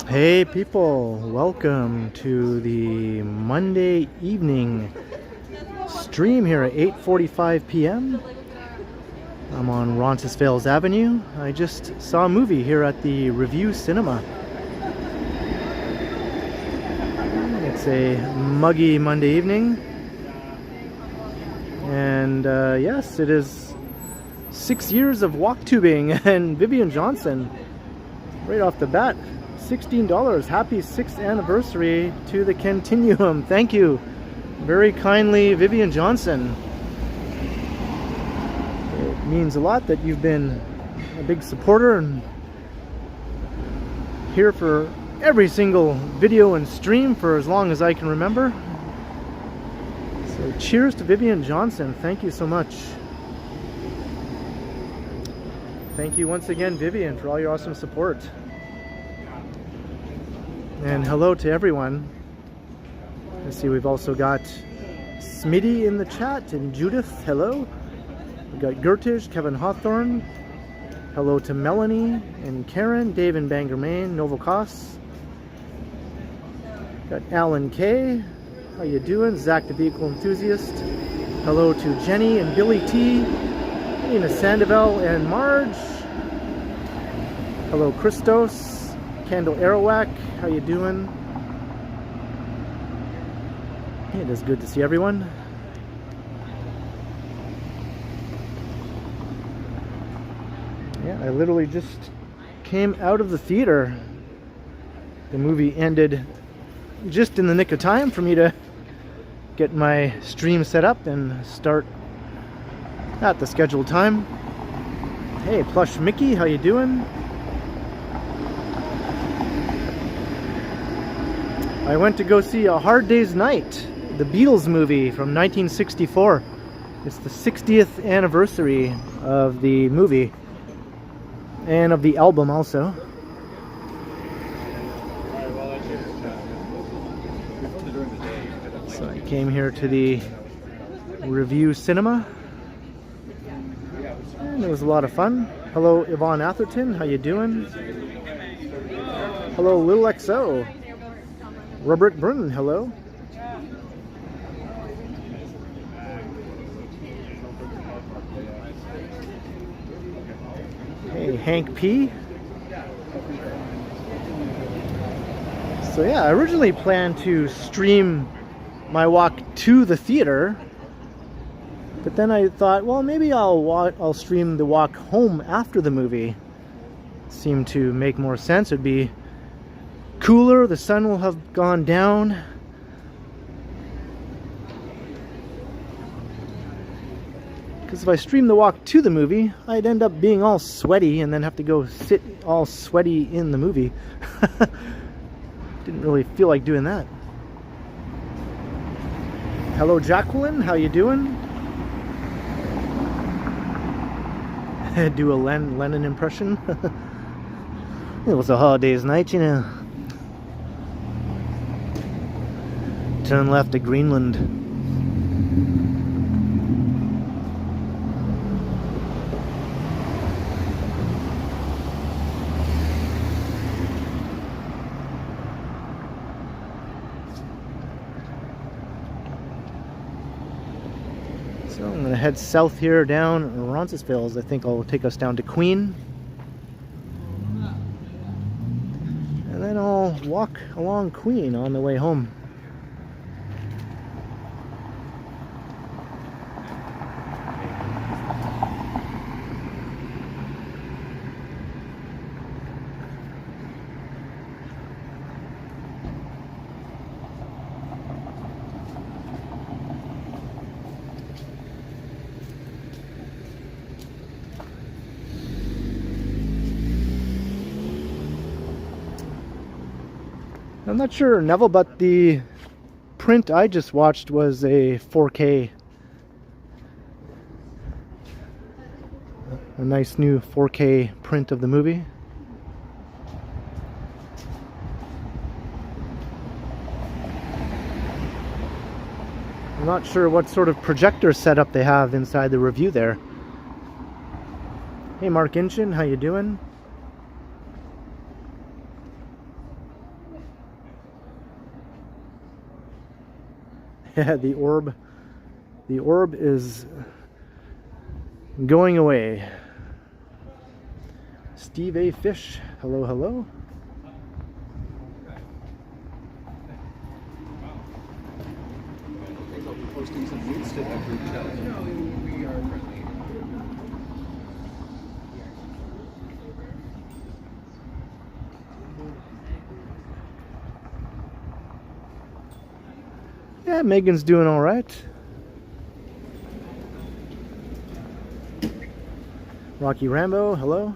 Hey people, welcome to the Monday evening stream here at 8:45 p.m. I'm on Roncesvalles Avenue. I just saw a movie here at the Review Cinema. It's a muggy Monday evening. And yes, it is 6 years of Walktubing and Vivian Johnson. Right off the bat, $16. Happy 6th anniversary to the Continuum. Thank you very kindly, Vivian Johnson. It means a lot that you've been a big supporter and here for every single video and stream for as long as I can remember. So cheers to Vivian Johnson. Thank you so much. Thank you once again, Vivian, for all your awesome support. And hello to everyone. Let's see, we've also got Smitty in the chat and Judith, hello. We've got Gertish, Kevin Hawthorne. Hello to Melanie and Karen, Dave in Bangor, Maine, Novocos. Got Alan K. How you doing? Zach the Vehicle Enthusiast. Hello to Jenny and Billy T. Nina Sandoval and Marge. Hello Christos. Kendall Arawak. How you doing? It is good to see everyone. Yeah, I literally just came out of the theater. The movie ended just in the nick of time for me to get my stream set up and start at the scheduled time. Hey, Plush Mickey, how you doing? I went to go see A Hard Day's Night, the Beatles movie from 1964. It's the 60th anniversary of the movie and of the album also. So I came here to the Review Cinema and it was a lot of fun. Hello Yvonne Atherton, how you doing? Hello Lil XO. Robert Brunton, hello. Hey, Hank P. So yeah, I originally planned to stream my walk to the theater, but then I thought, well, maybe I'll stream the walk home after the movie. Seemed to make more sense. It'd be cooler, the sun will have gone down. Because if I stream the walk to the movie, I'd end up being all sweaty and then have to go sit all sweaty in the movie. Didn't really feel like doing that. Hello Jacqueline, how you doing? Do a Lennon impression. It was a hard day's night, you know. Turn left to Greenland. So I'm going to head south here down Roncesvalles. I think I'll take us down to Queen. And then I'll walk along Queen on the way home. I'm not sure, Neville, but the print I just watched was a 4K. A nice new 4K print of the movie. I'm not sure what sort of projector setup they have inside the review there. Hey Mark Inchin, how you doing? Yeah, the orb is going away. Steve A. Fish, hello, hello. Yeah, Megan's doing all right. Rocky Rambo, hello.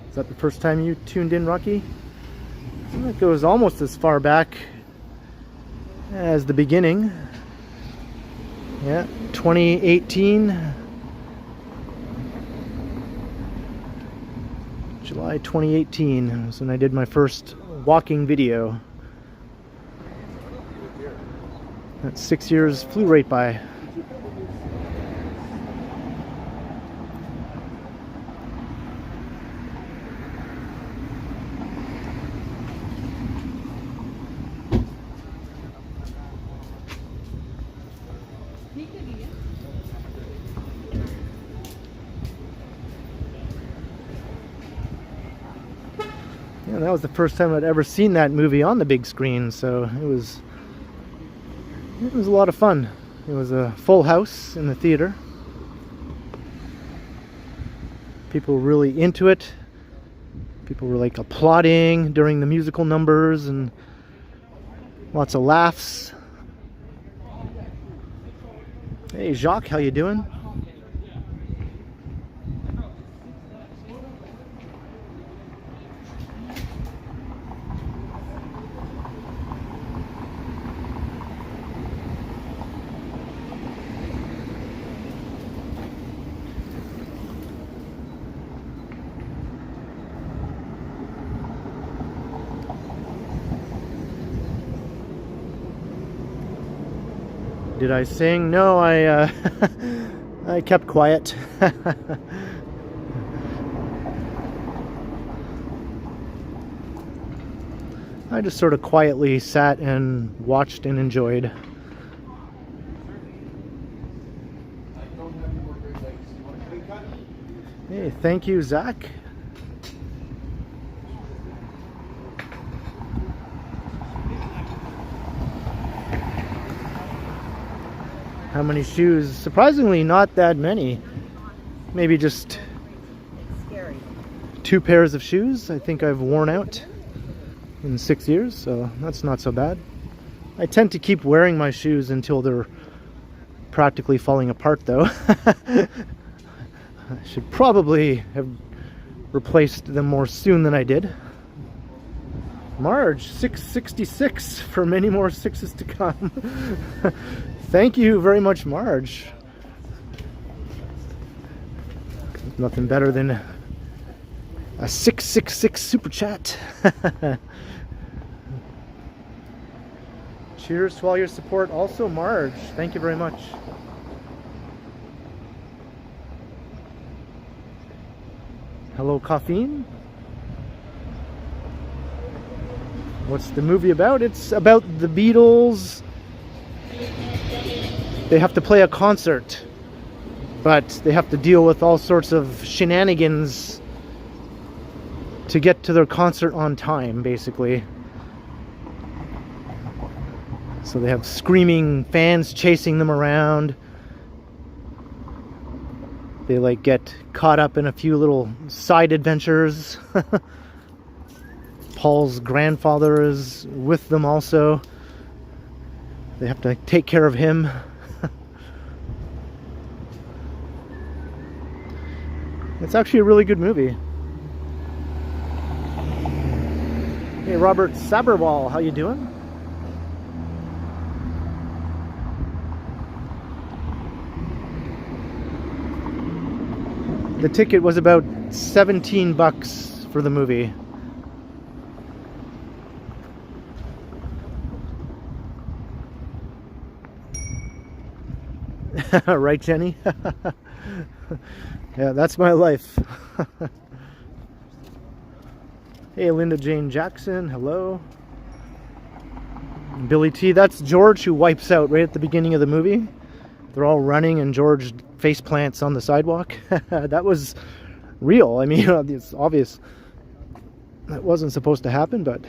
Is that the first time you tuned in, Rocky? That goes almost as far back as the beginning. Yeah, 2018. July 2018 was when I did my first walking video. That 6 years flew right by. Yeah, that was the first time I'd ever seen that movie on the big screen, so it was a lot of fun. It was a full house in the theater. People were really into it. People were like applauding during the musical numbers and lots of laughs. Hey Jacques, how you doing? Did I sing? No, I I kept quiet. I just sort of quietly sat and watched and enjoyed. Hey, thank you, Zach. How many shoes? Surprisingly, not that many. Maybe just 2 pairs of shoes I think I've worn out in 6 years, so that's not so bad. I tend to keep wearing my shoes until they're practically falling apart, though. I should probably have replaced them more soon than I did. Marge, 666 for many more sixes to come. Thank you very much, Marge. Nothing better than a 666 super chat. Cheers to all your support. Also, Marge, thank you very much. Hello, Caffeine. What's the movie about? It's about the Beatles. They have to play a concert, but they have to deal with all sorts of shenanigans to get to their concert on time, basically. So they have screaming fans chasing them around. They like get caught up in a few little side adventures. Paul's grandfather is with them also. They have to take care of him. It's actually a really good movie. Hey Robert Saberwall, how you doing? The ticket was about $17 for the movie. Right, Jenny? Yeah, that's my life. Hey, Linda Jane Jackson, hello. Billy T, that's George who wipes out right at the beginning of the movie. They're all running and George face plants on the sidewalk. That was real. I mean, it's obvious that wasn't supposed to happen, but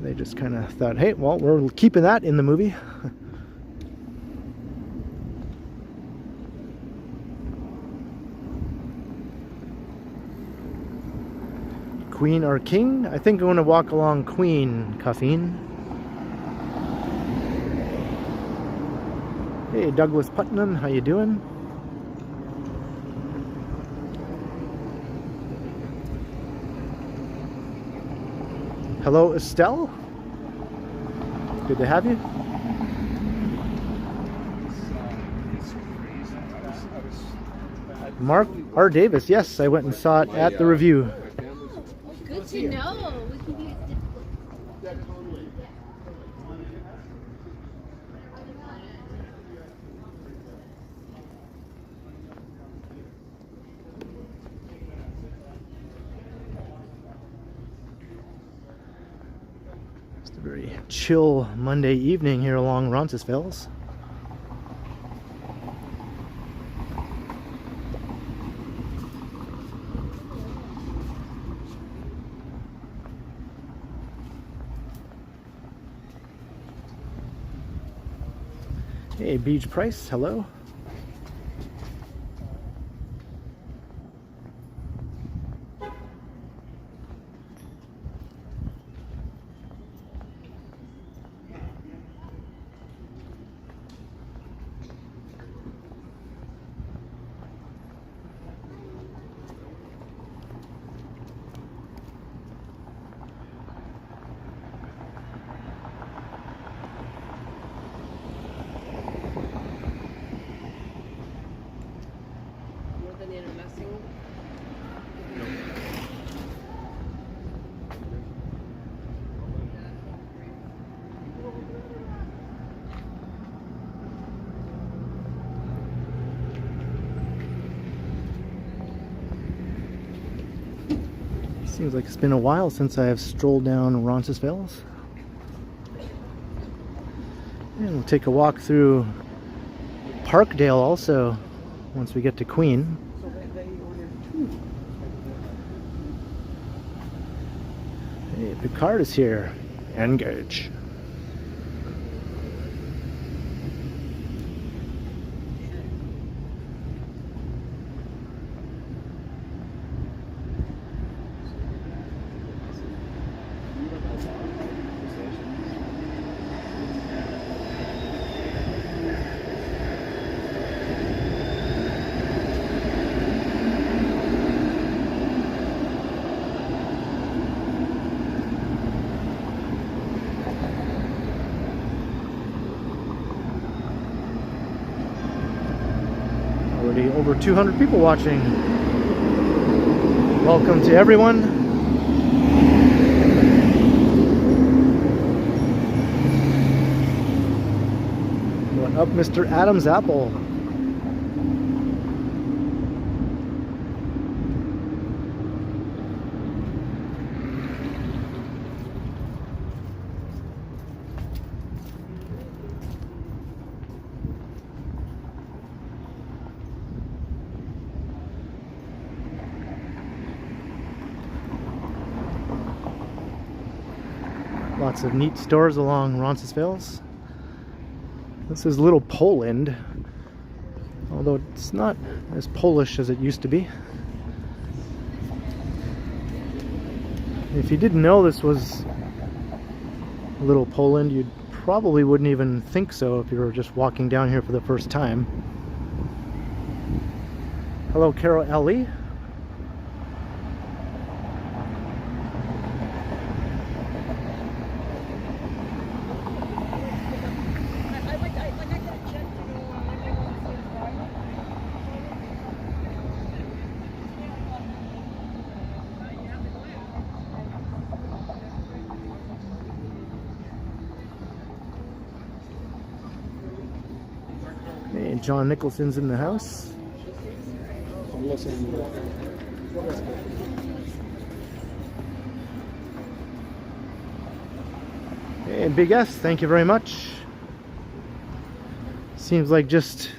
they just kind of thought, hey, well, we're keeping that in the movie. Queen or King? I think I'm going to walk along Queen, Caffeine. Hey, Douglas Putnam, how you doing? Hello, Estelle. Good to have you. Mark R. Davis, yes, I went and saw it at the review. Good to know. We can use Just a very chill Monday evening here along Roncesvalles. Hey, Beach Price, hello. Seems like it's been a while since I have strolled down Roncesvalles. And we'll take a walk through Parkdale also once we get to Queen. Hey, Picard is here. Engage. Already over 200 people watching. Welcome to everyone. What up, Mr. Adam's Apple? Lots of neat stores along Roncesvalles. This is Little Poland, although it's not as Polish as it used to be. If you didn't know this was Little Poland, you probably wouldn't even think so if you were just walking down here for the first time. Hello, Carol Ellie. John Nicholson's in the house. Hey, Big S, thank you very much. Seems like just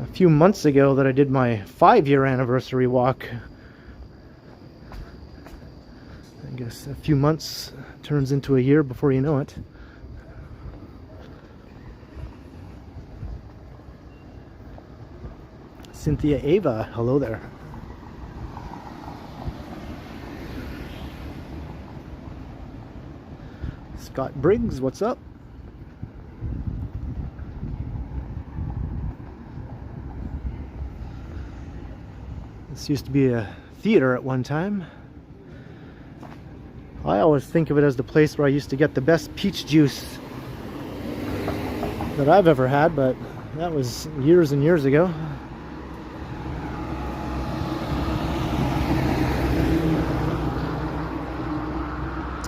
a few months ago that I did my 5-year anniversary walk. I guess a few months turns into a year before you know it. Cynthia Ava, hello there. Scott Briggs, what's up? This used to be a theater at one time. I always think of it as the place where I used to get the best peach juice that I've ever had, but that was years and years ago.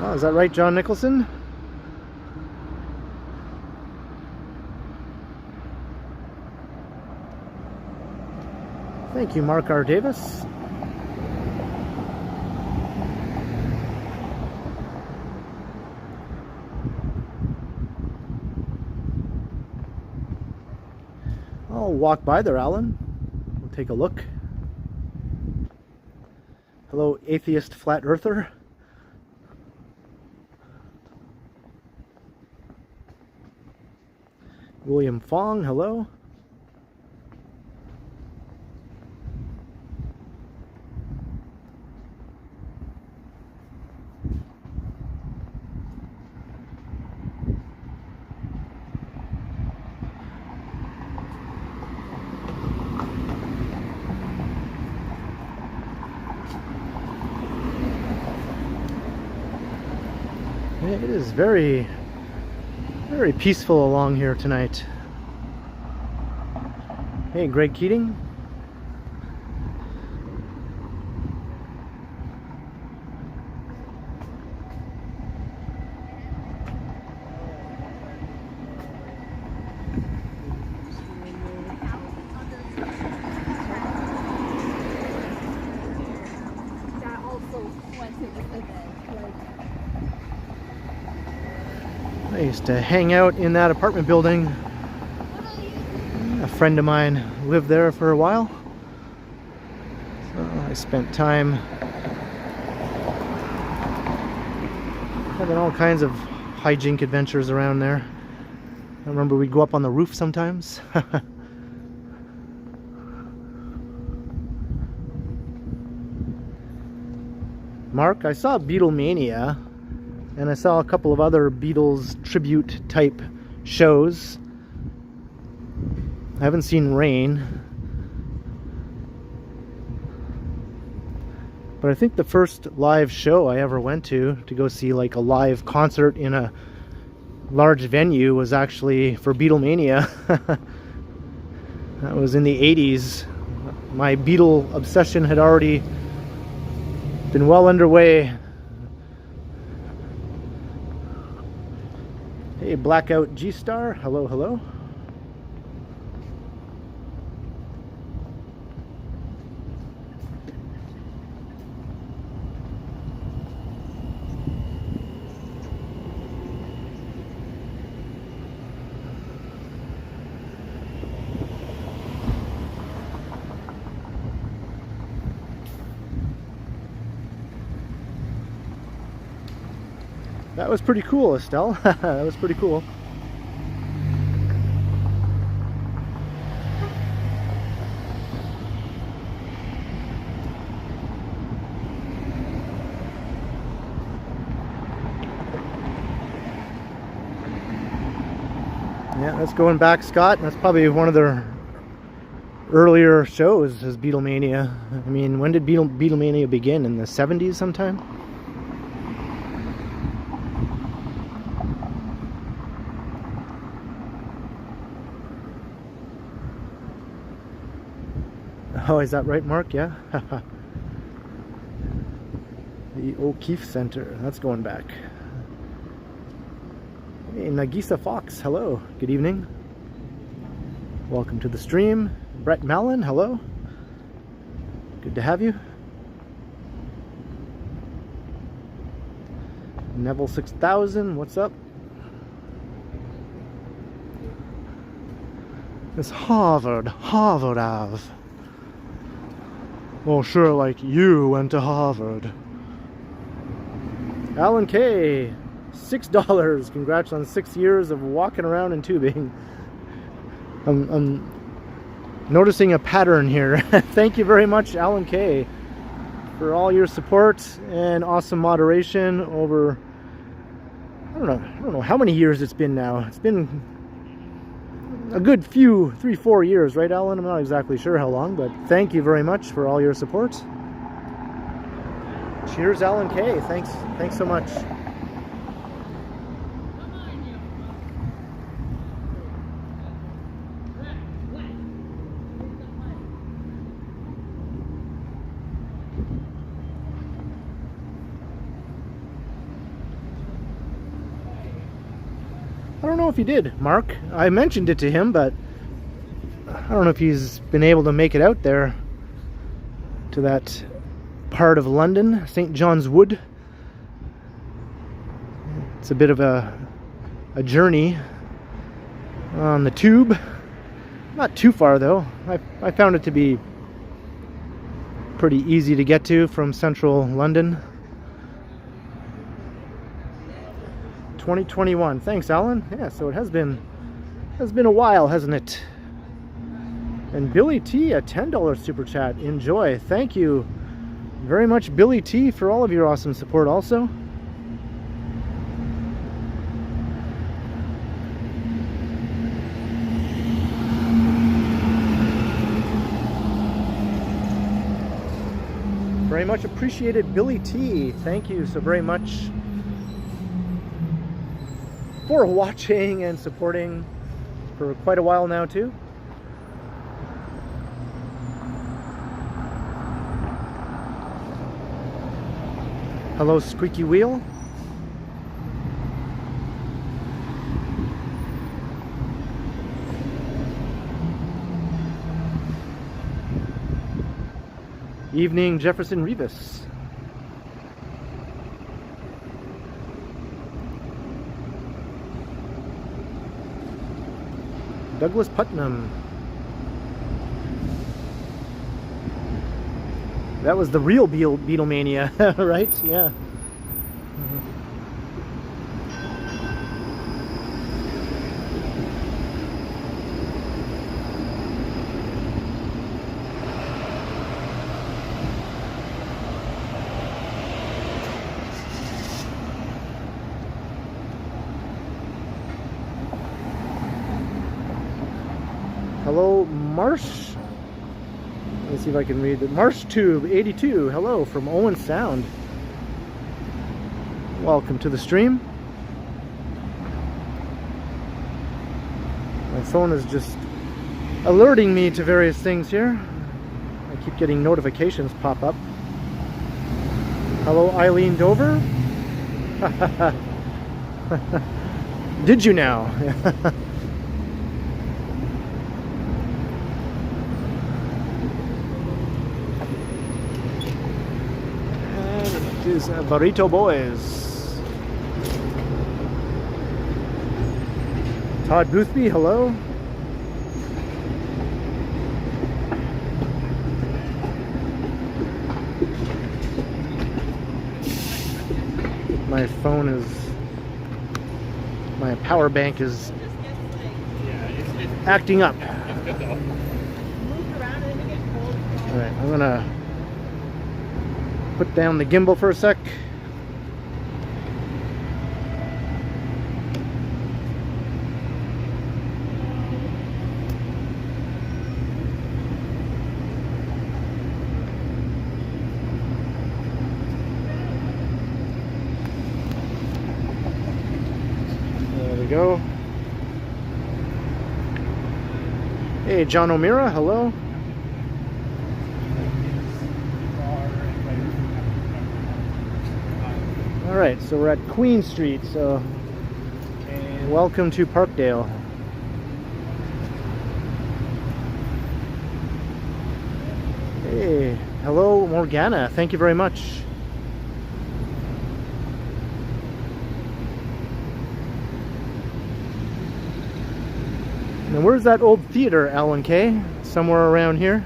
Oh, is that right, John Nicholson? Thank you, Mark R. Davis. I'll walk by there, Alan. We'll take a look. Hello, atheist flat earther. William Fong, hello. It is very, very peaceful along here tonight. Hey, Greg Keating. I used to hang out in that apartment building. A friend of mine lived there for a while. So I spent time having all kinds of hijink adventures around there. I remember we'd go up on the roof sometimes. Mark, I saw Beatlemania, and I saw a couple of other Beatles tribute type shows. I haven't seen Rain, but I think the first live show I ever went to go see like a live concert in a large venue was actually for Beatlemania. That was in the 80s. My Beatle obsession had already been well underway. Hey, Blackout G-Star, hello, hello. That was pretty cool, Estelle. That was pretty cool. Yeah, that's going back, Scott. That's probably one of their earlier shows, is Beatlemania. I mean, when did Beatlemania begin? In the 70s sometime? Oh, is that right, Mark? Yeah. The O'Keefe Center. That's going back. Hey, Nagisa Fox, hello. Good evening. Welcome to the stream. Brett Mallon, hello. Good to have you. Neville 6000, what's up? It's Harvard Ave. Well, sure, like you went to Harvard. Alan K, $6. Congrats on 6 years of walking around and tubing. I'm noticing a pattern here. Thank you very much, Alan K, for all your support and awesome moderation over, I don't know how many years it's been now. It's been a good few, 3-4 years, right, Alan? I'm not exactly sure how long, but thank you very much for all your support. Cheers, Alan K. Thanks so much. I don't know if he did, Mark. I mentioned it to him, but I don't know if he's been able to make it out there to that part of London, St. John's Wood. It's a bit of a journey on the tube. Not too far though. I found it to be pretty easy to get to from central London. 2021. Thanks, Alan. Yeah, so it has been a while, hasn't it? And Billy T, a $10 super chat. Enjoy. Thank you very much, Billy T, for all of your awesome support also. Very much appreciated, Billy T. Thank you so very much for watching and supporting for quite a while now too. Hello, Squeaky Wheel. Evening, Jefferson Rivas. Douglas Putnam. That was the real Beatlemania, right? Yeah. Hello, Marsh. Let's see if I can read it. MarshTube82. Hello from Owen Sound. Welcome to the stream. My phone is just alerting me to various things here. I keep getting notifications pop up. Hello, Eileen Dover. Did you now? Is Burrito Boys. Todd Boothby, hello. My phone is, my power bank is acting up. Alright, I'm gonna put down the gimbal for a sec. There we go. Hey, John O'Meara, hello. Alright, so we're at Queen Street, so welcome to Parkdale. Hey, hello Morgana, thank you very much. Now where's that old theater, Alan K? Somewhere around here?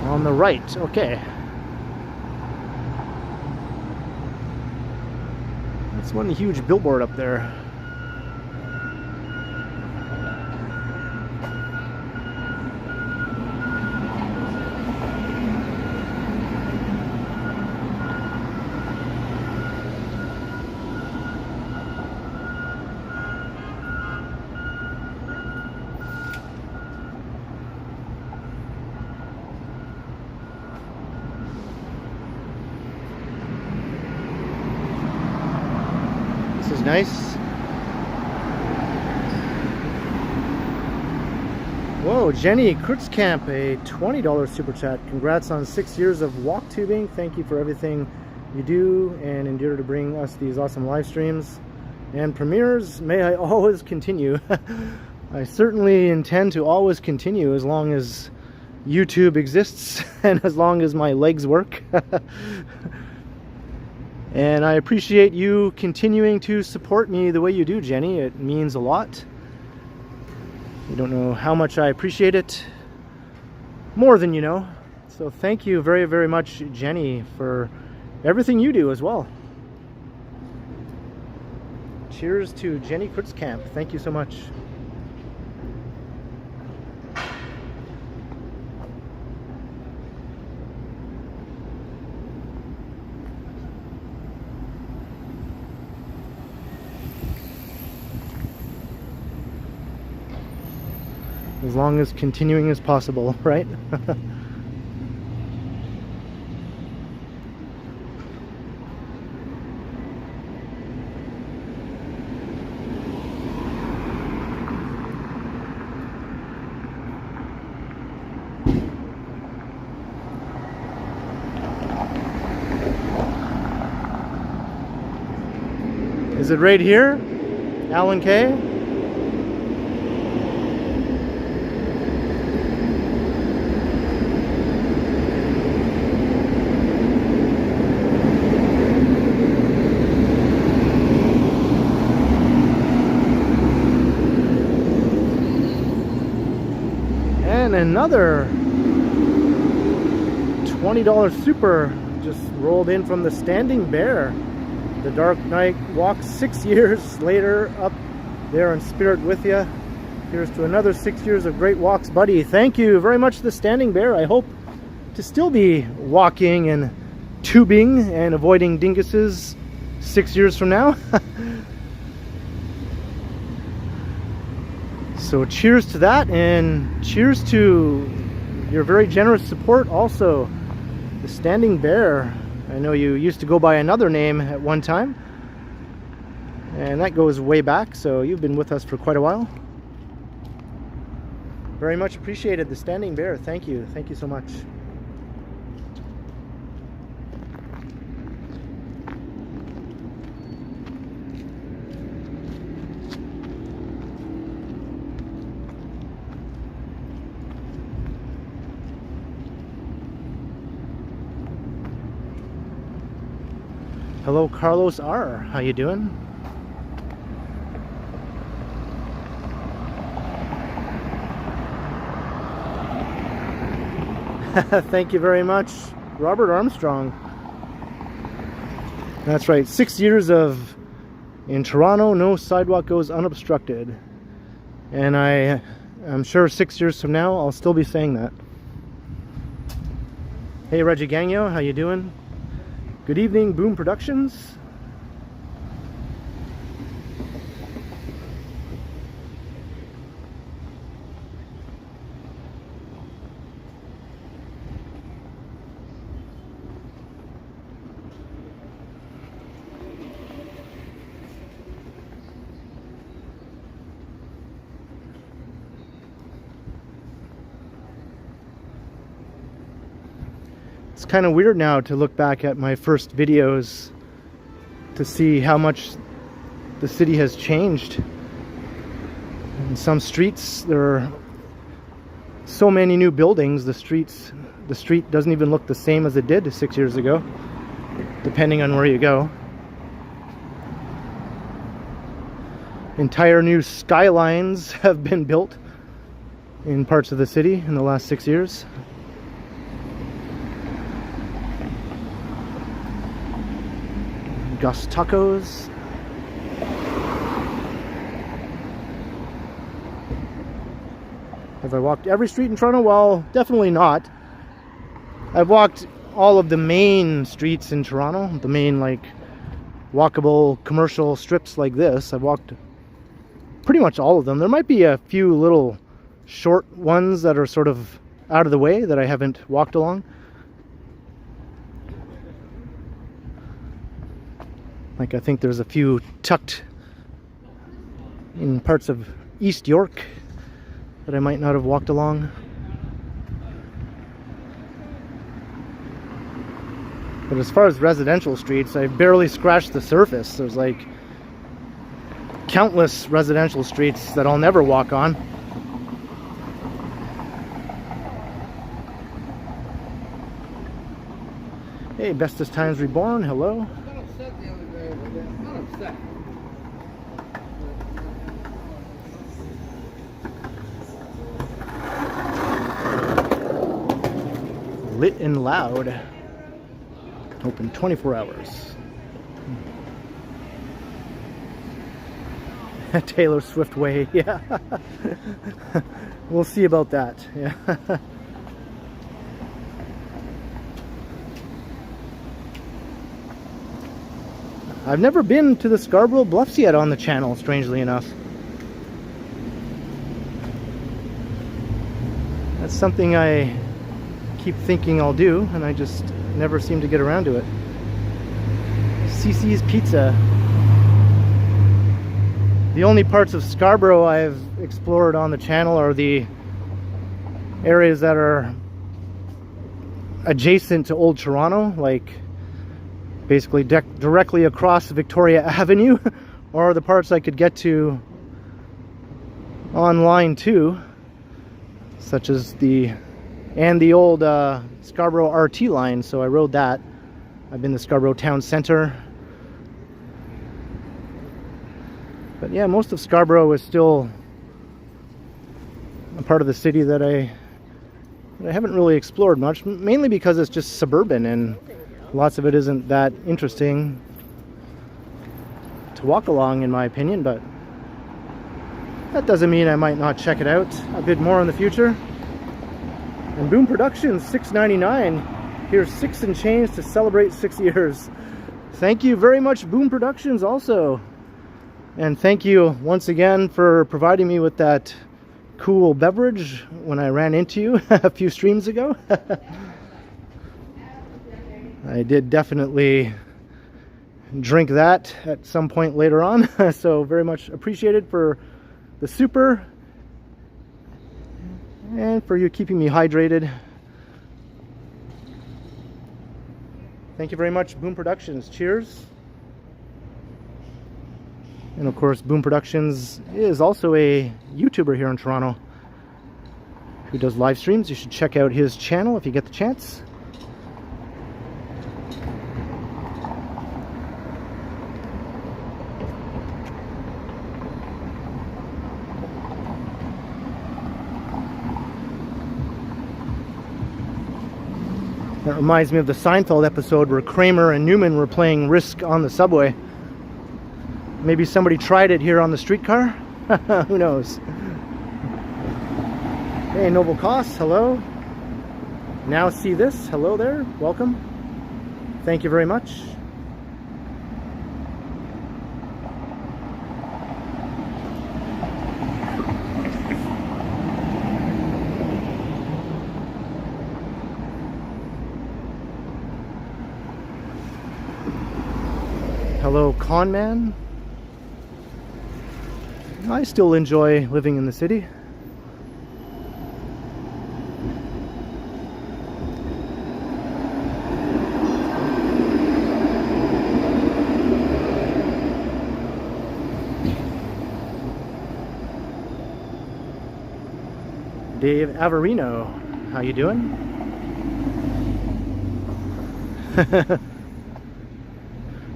On the right, okay. That's one huge billboard up there. This is nice. Whoa, Jenny Kurtzkamp, a $20 super chat. Congrats on 6 years of Walktubing. Thank you for everything you do and endure to bring us these awesome live streams and premieres. May I always continue. I certainly intend to always continue as long as YouTube exists and as long as my legs work. And I appreciate you continuing to support me the way you do, Jenny. It means a lot. You don't know how much I appreciate it. More than you know. So thank you very, very much, Jenny, for everything you do as well. Cheers to Jenny Kurtzkamp. Thank you so much. As long as continuing is possible, right? Is it right here, Alan K? And another $20 super just rolled in from the Standing Bear. The Dark Knight walks 6 years later, up there in spirit with you. Here's to another 6 years of great walks, buddy. Thank you very much, the Standing Bear. I hope to still be walking and tubing and avoiding dinguses 6 years from now. So cheers to that, and cheers to your very generous support also, the Standing Bear. I know you used to go by another name at one time, and that goes way back, so you've been with us for quite a while. Very much appreciated, the Standing Bear. Thank you so much. Hello, Carlos R. How you doing? Thank you very much, Robert Armstrong. That's right, 6 years of in Toronto, no sidewalk goes unobstructed. And I'm sure 6 years from now, I'll still be saying that. Hey, Reggie Gagno, how you doing? Good evening, Boom Productions. It's kind of weird now to look back at my first videos to see how much the city has changed. In some streets there are so many new buildings, the street doesn't even look the same as it did 6 years ago, depending on where you go. Entire new skylines have been built in parts of the city in the last 6 years. Gus Tacos. Have I walked every street in Toronto? Well, definitely not. I've walked all of the main streets in Toronto, the main like walkable commercial strips like this. I've walked pretty much all of them. There might be a few little short ones that are sort of out of the way that I haven't walked along. Like I think there's a few tucked in parts of East York that I might not have walked along. But as far as residential streets, I barely scratched the surface. There's like countless residential streets that I'll never walk on. Hey, Bestest Times Reborn, hello. Lit and loud. Open 24 hours. Taylor Swift way, yeah. We'll see about that, yeah. I've never been to the Scarborough Bluffs yet on the channel, strangely enough. That's something I keep thinking I'll do, and I just never seem to get around to it. CC's Pizza. The only parts of Scarborough I've explored on the channel are the areas that are adjacent to Old Toronto, like basically directly across Victoria Avenue, or the parts I could get to online too, such as the old Scarborough RT line, so I rode that. I've been to Scarborough Town Centre. But yeah, most of Scarborough is still a part of the city that I haven't really explored much, mainly because it's just suburban and lots of it isn't that interesting to walk along, in my opinion, but that doesn't mean I might not check it out a bit more in the future. And Boom Productions, $6.99. Here's 6 and change to celebrate 6 years. Thank you very much, Boom Productions, also. And thank you once again for providing me with that cool beverage when I ran into you a few streams ago. I did definitely drink that at some point later on. So very much appreciated for the super and for you keeping me hydrated. Thank you very much, Boom Productions. Cheers. And of course, Boom Productions is also a YouTuber here in Toronto who does live streams. You should check out his channel if you get the chance. That reminds me of the Seinfeld episode where Kramer and Newman were playing Risk on the subway. Maybe somebody tried it here on the streetcar? Who knows? Hey, Noble Cost, hello. Now see this, hello there, welcome. Thank you very much. Hello, Conman. I still enjoy living in the city. Dave Averino, how you doing?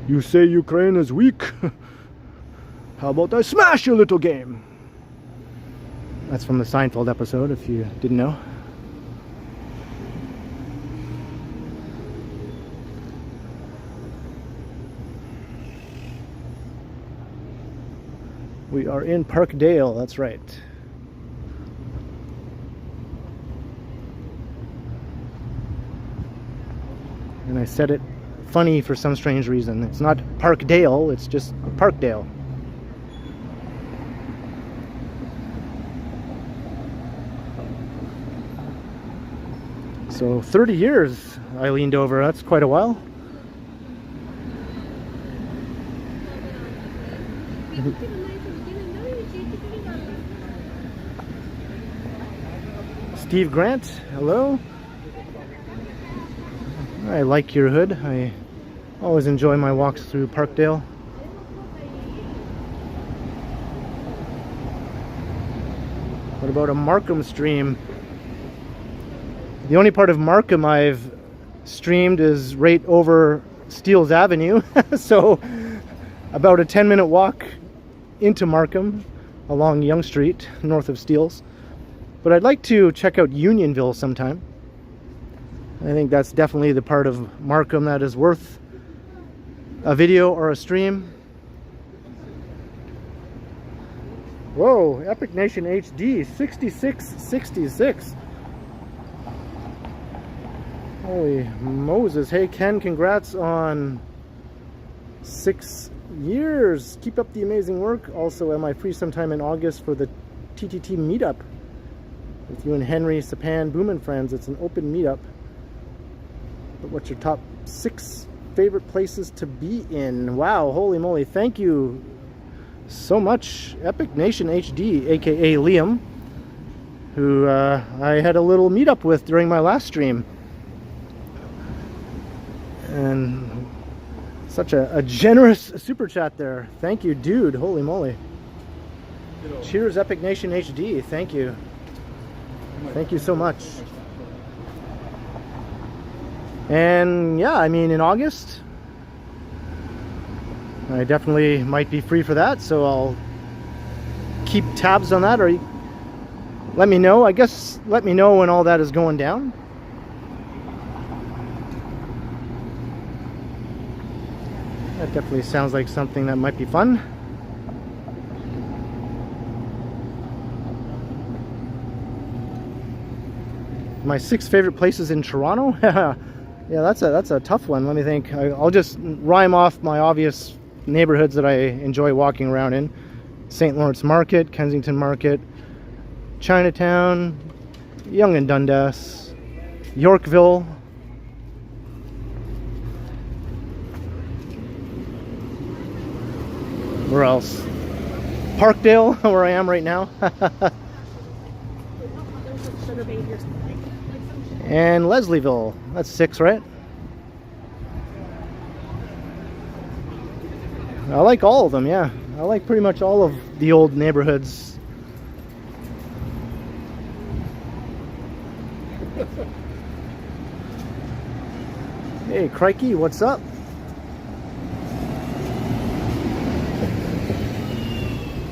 You say Ukraine is weak? How about I smash your little game? That's from the Seinfeld episode, if you didn't know. We are in Parkdale, that's right. And I said it funny for some strange reason. It's not Parkdale, it's just Parkdale. So 30 years I leaned over, that's quite a while. Steve Grant, hello. I like your hood. I always enjoy my walks through Parkdale. What about a Markham stream? The only part of Markham I've streamed is right over Steeles Avenue. So about a 10-minute walk into Markham along Yonge Street, north of Steeles. But I'd like to check out Unionville sometime. I think that's definitely the part of Markham that is worth a video or a stream. Whoa, Epic Nation HD 6666. Holy Moses. Hey Ken, congrats on 6 years. Keep up the amazing work. Also, am I free sometime in August for the TTT meetup with you and Henry, Sapan, Boom and Friends? It's an open meetup. But what's your top 6 favorite places to be in? Wow, holy moly. Thank you so much, Epic Nation HD, aka Liam, who I had a little meetup with during my last stream. And such a generous super chat there. Thank you, dude. Holy moly. Cheers, Epic Nation HD. Thank you. Thank you so much. And yeah, I mean, in August, I definitely might be free for that, so I'll keep tabs on that, or let me know. I guess let me know when all that is going down. That definitely sounds like something that might be fun. My 6 favorite places in Toronto? Yeah, that's a tough one. Let me think. I'll just rhyme off my obvious neighborhoods that I enjoy walking around in. St. Lawrence Market, Kensington Market, Chinatown, Yonge and Dundas, Yorkville. Where else? Parkdale, where I am right now. And Leslieville. That's 6, right? I like all of them, yeah. I like pretty much all of the old neighborhoods. Hey, crikey, what's up?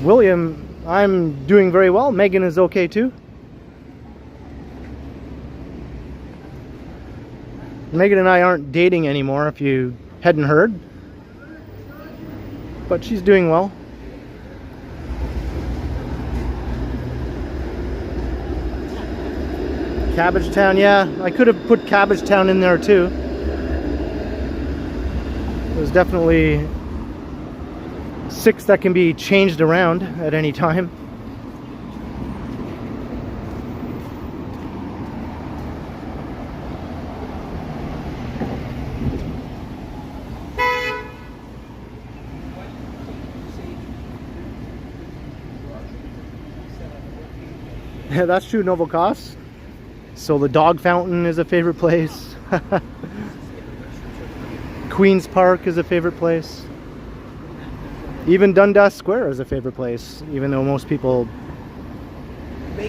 William, I'm doing very well. Megan is okay too. Megan and I aren't dating anymore, if you hadn't heard. But she's doing well. Cabbagetown, yeah. I could have put Cabbagetown in there too. There's definitely 6 that can be changed around at any time. Yeah, that's true, Novocaus. So the dog fountain is a favorite place. Queen's Park is a favorite place. Even Dundas Square is a favorite place, even though most people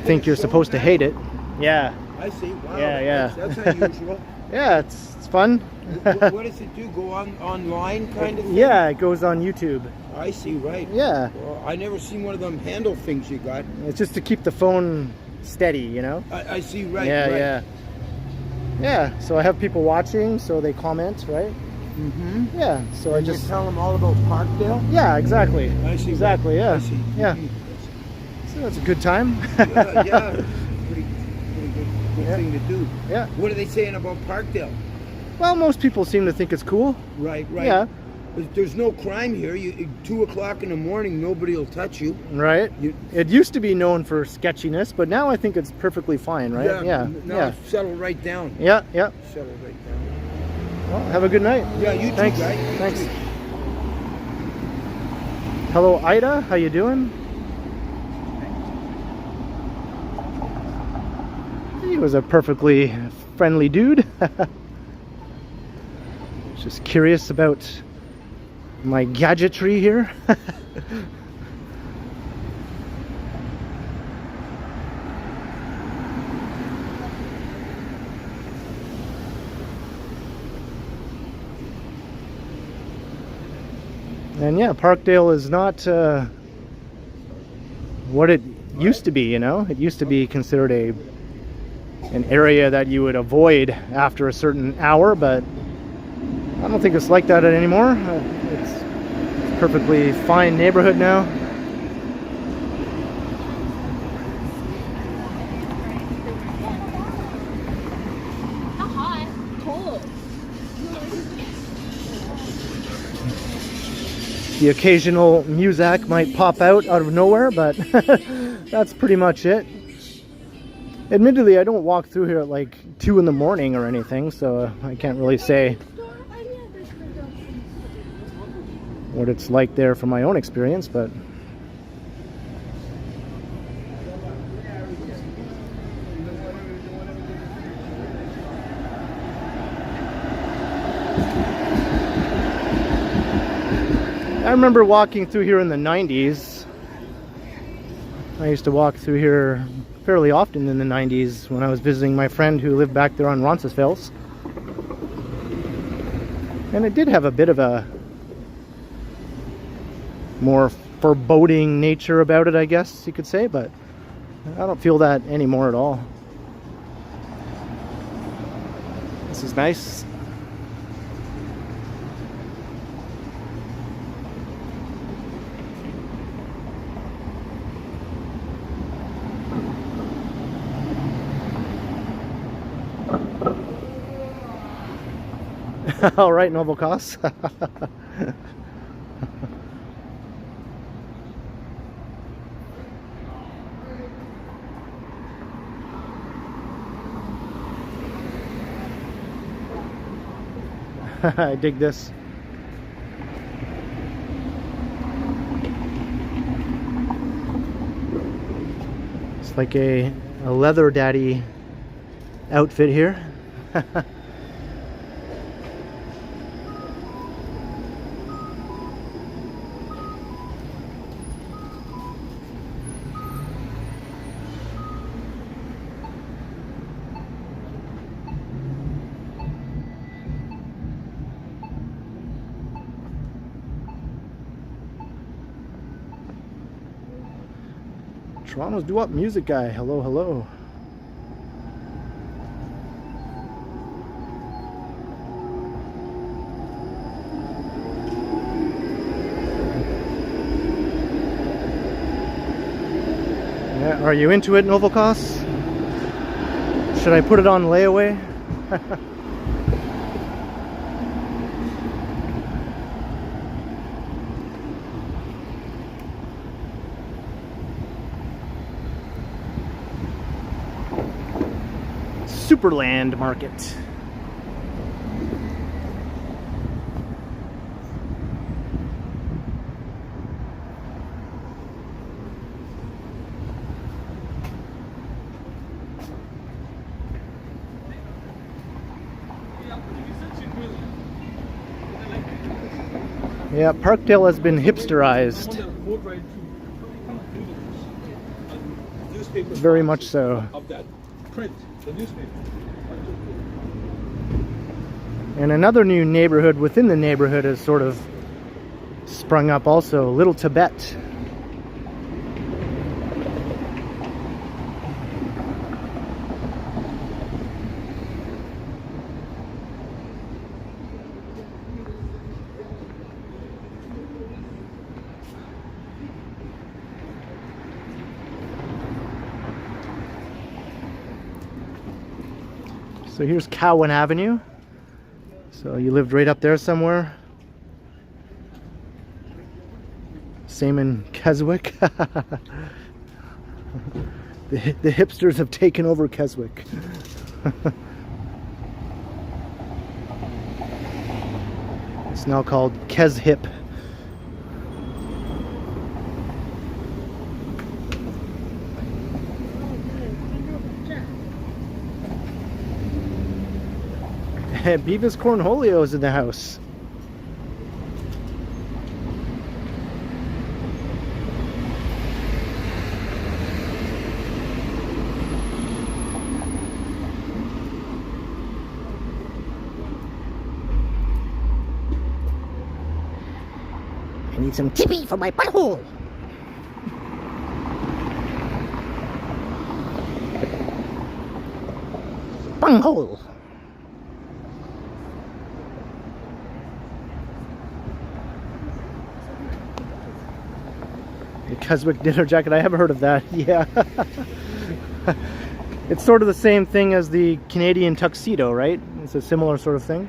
think you're supposed to hate it. Yeah. I see. Wow. Yeah. That's unusual. Yeah, it's fun. What does it do? Go online kind of thing? Yeah, it goes on YouTube. I see, right. Yeah. Well, I never seen one of them handle things you got. It's just to keep the phone steady, you know? I see, right. Yeah, right. yeah. Yeah, so I have people watching, so they comment, right? Mm-hmm. Yeah, so I You just... tell them all about Parkdale? Yeah, exactly. I see. Exactly, yeah. I see. Yeah. Mhm. So that's a good time. Yeah. Pretty good Yeah. thing to do. Yeah. What are they saying about Parkdale? Well, most people seem to think it's cool. Right. Yeah. There's no crime here. 2 o'clock in the morning, nobody will touch you. Right. It used to be known for sketchiness, but now I think it's perfectly fine, right? Yeah. Now settle right down. Yeah. Settle right down. Well, have a good night. Yeah, you too, Thanks. guy. Thanks. Hello, Ida. How you doing? He was a perfectly friendly dude. Just curious about my gadgetry here. And yeah, Parkdale is not what it used to be, you know? It used to be considered an area that you would avoid after a certain hour, but I don't think it's like that anymore. It's a perfectly fine neighborhood now. How hot? Cold. The occasional muzak might pop out of nowhere, but that's pretty much it. Admittedly, I don't walk through here at like 2 in the morning or anything, so I can't really say what it's like there from my own experience, but I remember walking through here in the 90s. I used to walk through here fairly often in the 90s when I was visiting my friend who lived back there on Roncesvalles. And it did have a bit of a more foreboding nature about it, I guess you could say, but I don't feel that anymore at all. This is nice. All right, Noble Costs. I dig this. It's like a leather daddy outfit here. Toronto's doo-wop music guy. Hello, hello. Yeah, are you into it, Novelcos? Should I put it on layaway? Superland Market. Yeah, Parkdale has been hipsterized. newspaper. Very much so. Of that print, the newspaper. And another new neighborhood within the neighborhood has sort of sprung up also, Little Tibet. So here's Cowan Avenue. So you lived right up there somewhere. Same in Keswick. the hipsters have taken over Keswick. It's now called Keship. Beavis Cornholio's in the house. I need some tippy for my butthole. Bunghole. The Keswick dinner jacket, I haven't heard of that. Yeah. It's sort of the same thing as the Canadian tuxedo, right? It's a similar sort of thing.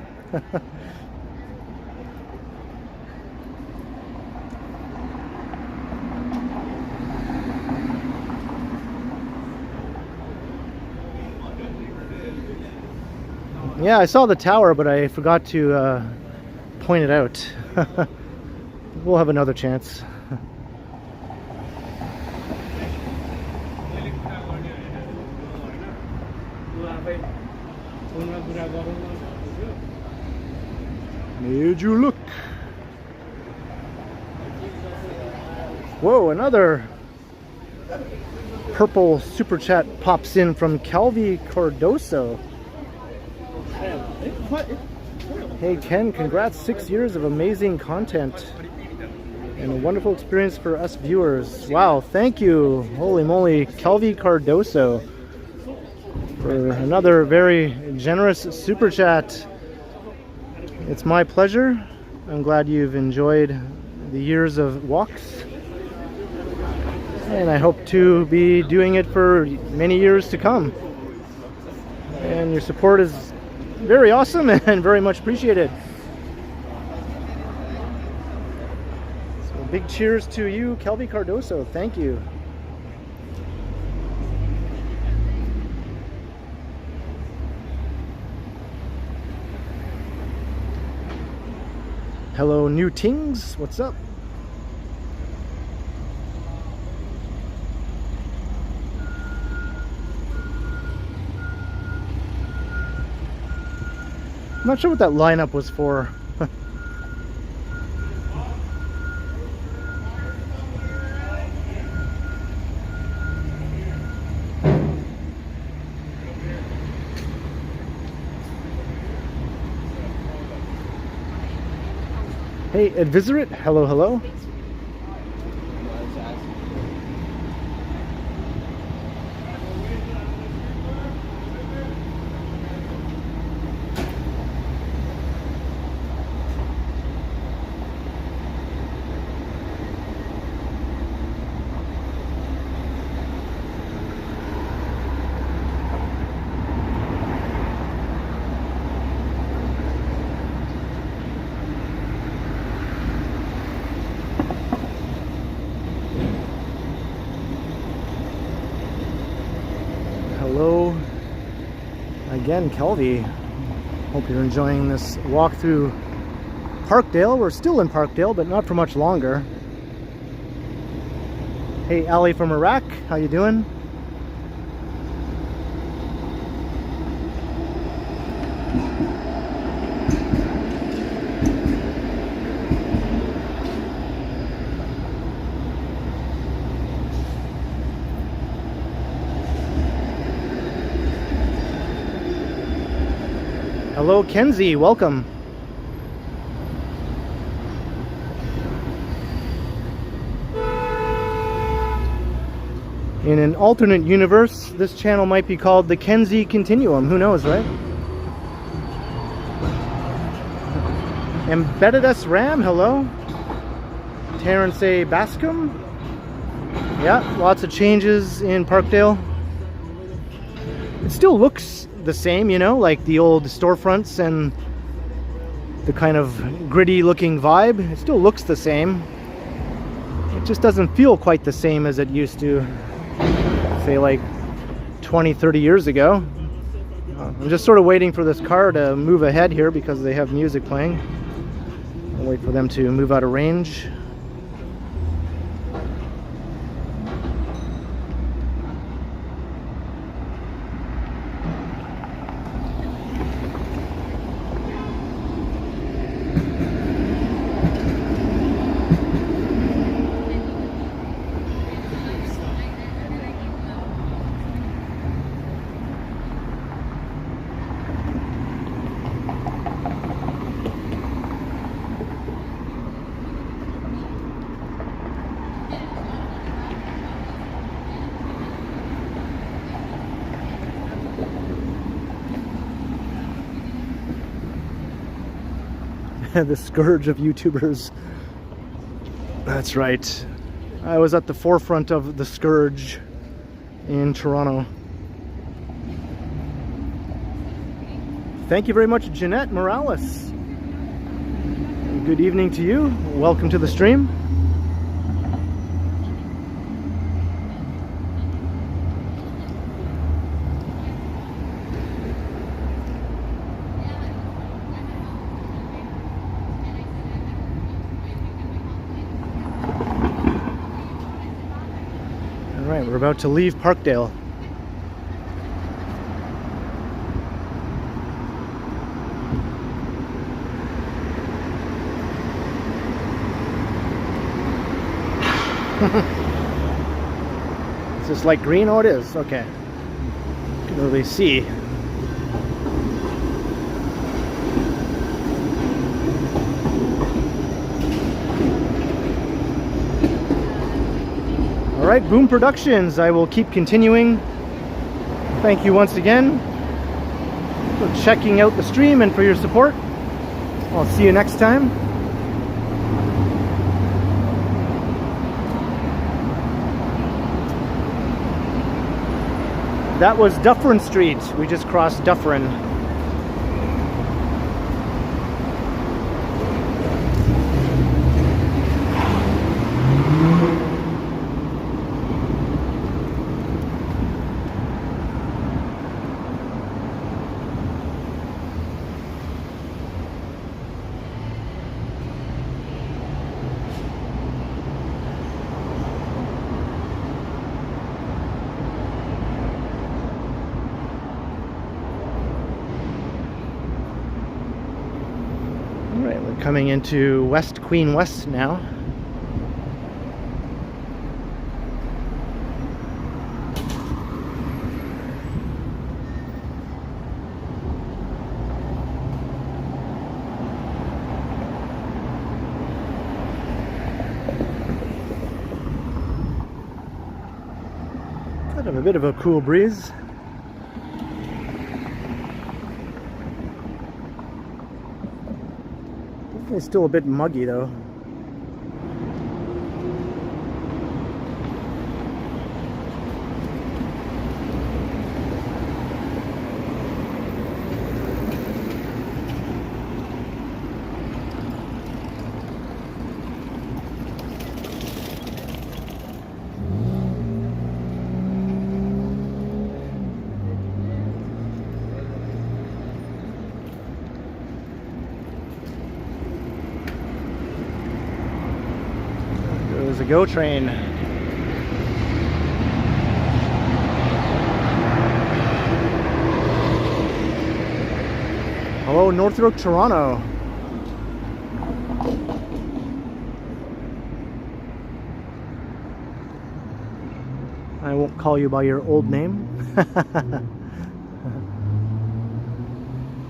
Yeah, I saw the tower, but I forgot to point it out. We'll have another chance. Did you look? Whoa, another purple super chat pops in from Calvi Cardoso. Hey Ken, congrats, 6 years of amazing content and a wonderful experience for us viewers. Wow, thank you, holy moly, Calvi Cardoso, for another very generous super chat. It's my pleasure. I'm glad you've enjoyed the years of walks, and I hope to be doing it for many years to come. And your support is very awesome and very much appreciated. So big cheers to you, Kelby Cardoso. Thank you. Hello, New Tings. What's up? I'm not sure what that lineup was for. Hey, Advisorit. Hello, hello. Hello again, Kelvy. Hope you're enjoying this walk through Parkdale. We're still in Parkdale, but not for much longer. Hey, Ali from Iraq, how you doing? Hello, Kenzie. Welcome. In an alternate universe, this channel might be called the Kenzie Continuum. Who knows, right? Embedded S RAM, hello. Terrence A. Bascom. Yeah, lots of changes in Parkdale. It still looks the same, you know, like the old storefronts and the kind of gritty looking vibe. It still looks the same. It just doesn't feel quite the same as it used to, say, like 20-30 years ago. I'm just sort of waiting for this car to move ahead here because they have music playing. I'll wait for them to move out of range. The scourge of YouTubers. That's right. I was at the forefront of the scourge in Toronto. Thank you very much, Jeanette Morales. Good evening to you. Welcome to the stream. We're about to leave Parkdale. Is this light green? Oh, it is. Okay. You can really see. Alright, Boom Productions, I will keep continuing. Thank you once again for checking out the stream and for your support. I'll see you next time. That was Dufferin Street. We just crossed Dufferin. Coming into West Queen West now. Kind of a bit of a cool breeze. It's still a bit muggy though. There's a GO train. Hello, Northbrook, Toronto. I won't call you by your old name.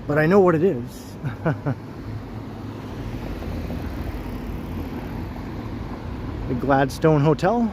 but I know what it is. The Gladstone Hotel.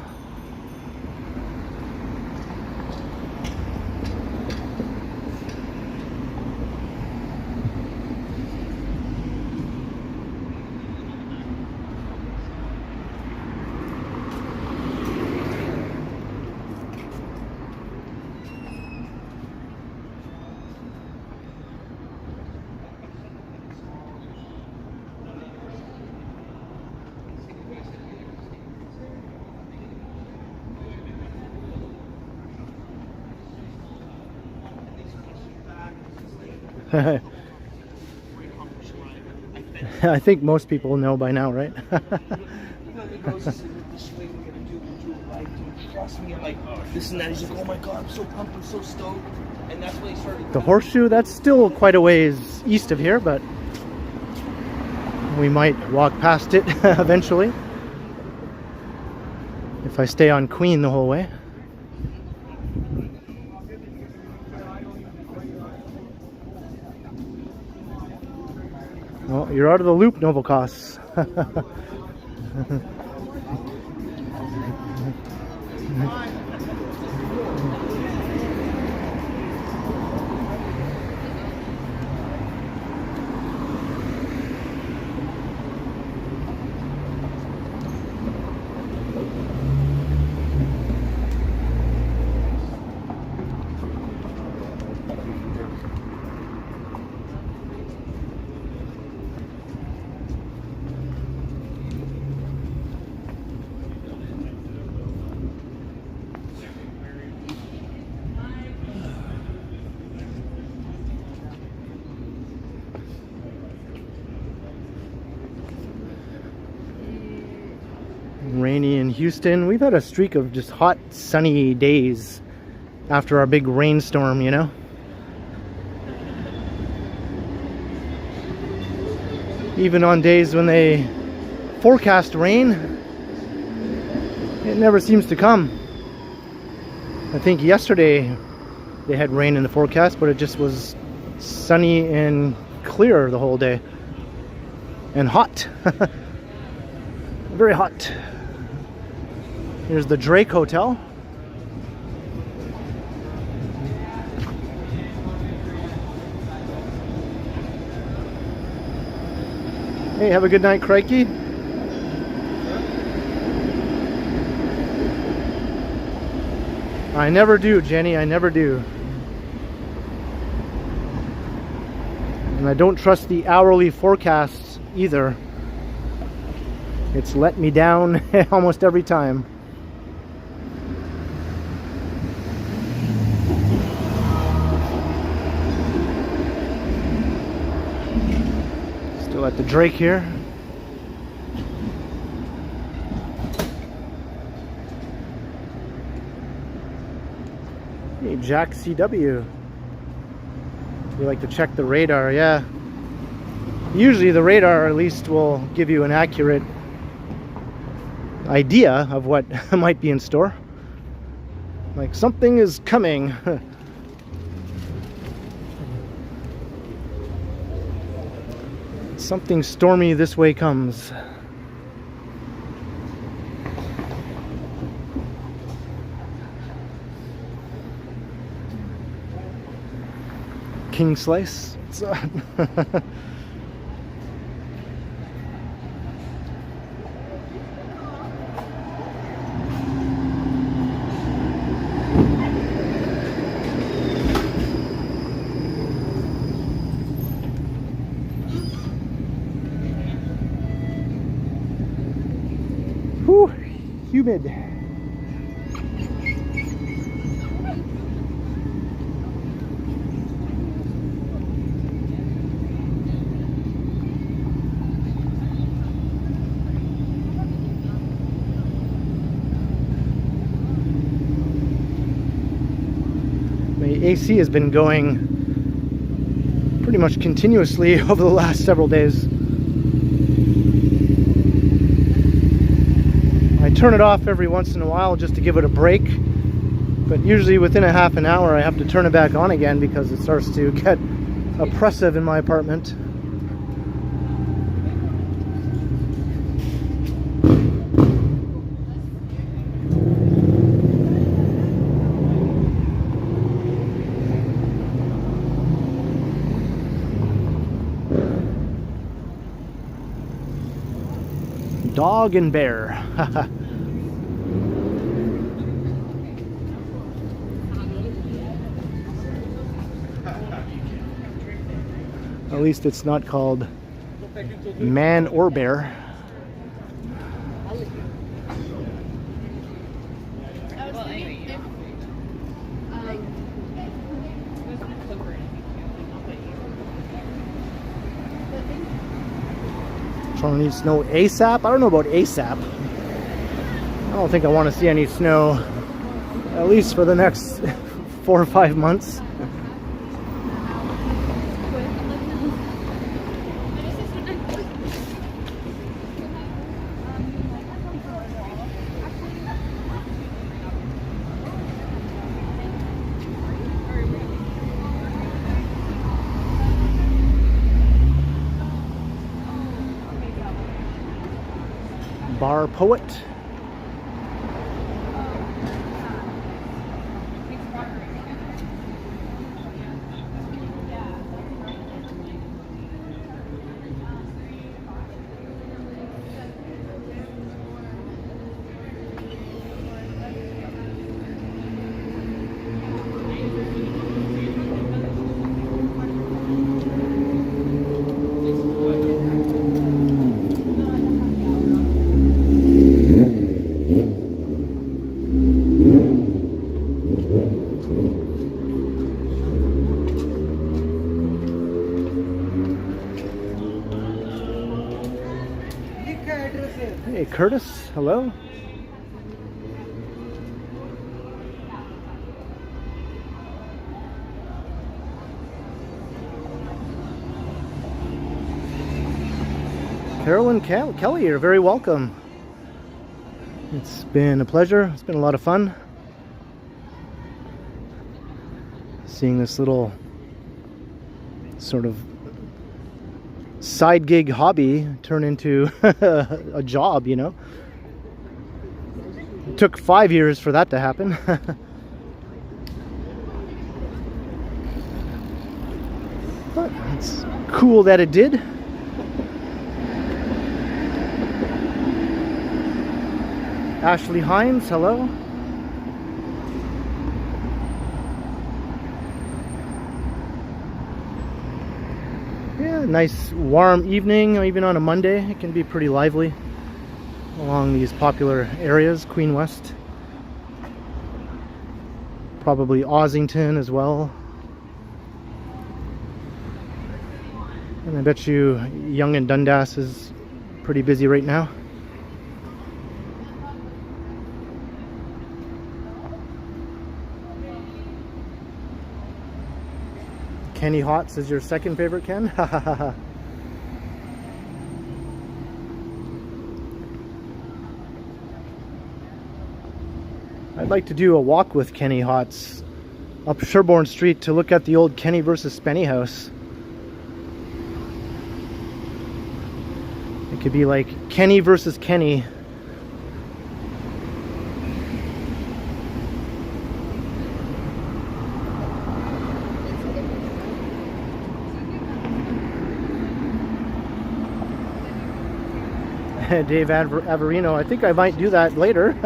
I think most people know by now, right? This and that. He's like, oh my god, I'm so pumped, I'm so stoked. And that's when he started. The Horseshoe, that's still quite a ways east of here, but we might walk past it eventually if I stay on Queen the whole way. Well, you're out of the loop, Novocos. Rainy in Houston. We've had a streak of just hot, sunny days after our big rainstorm, you know? Even on days when they forecast rain, it never seems to come. I think yesterday they had rain in the forecast, but it just was sunny and clear the whole day. And hot. Very hot. Here's the Drake Hotel. Hey, have a good night, Crikey. I never do, Jenny, I never do. And I don't trust the hourly forecasts either. It's let me down almost every time. Still at the Drake here. Hey, Jack CW. You like to check the radar, yeah. Usually the radar at least will give you an accurate idea of what might be in store. Like something is coming. Something stormy this way comes. King Slice. Whew, humid. The AC has been going pretty much continuously over the last several days. I turn it off every once in a while just to give it a break, but usually within a half an hour I have to turn it back on again because it starts to get oppressive in my apartment. Dog and bear. At least it's not called man or bear. Trying to need snow ASAP? I don't know about ASAP. I don't think I want to see any snow, at least for the next 4 or 5 months. Bar Poet. Hey Curtis, hello. Carolyn Kelly, you're very welcome. It's been a pleasure. It's been a lot of fun seeing this little sort of side gig hobby turn into a job, you know. It took 5 years for that to happen. But it's cool that it did. Ashley Hines, hello. Yeah, nice warm evening, even on a Monday. It can be pretty lively along these popular areas, Queen West. Probably Ossington as well. And I bet you Yonge and Dundas is pretty busy right now. Kenny Hots is your second favorite, Ken? I'd like to do a walk with Kenny Hots up Sherbourne Street to look at the old Kenny versus Spenny house. It could be like Kenny versus Kenny. Dave Averino, I think I might do that later.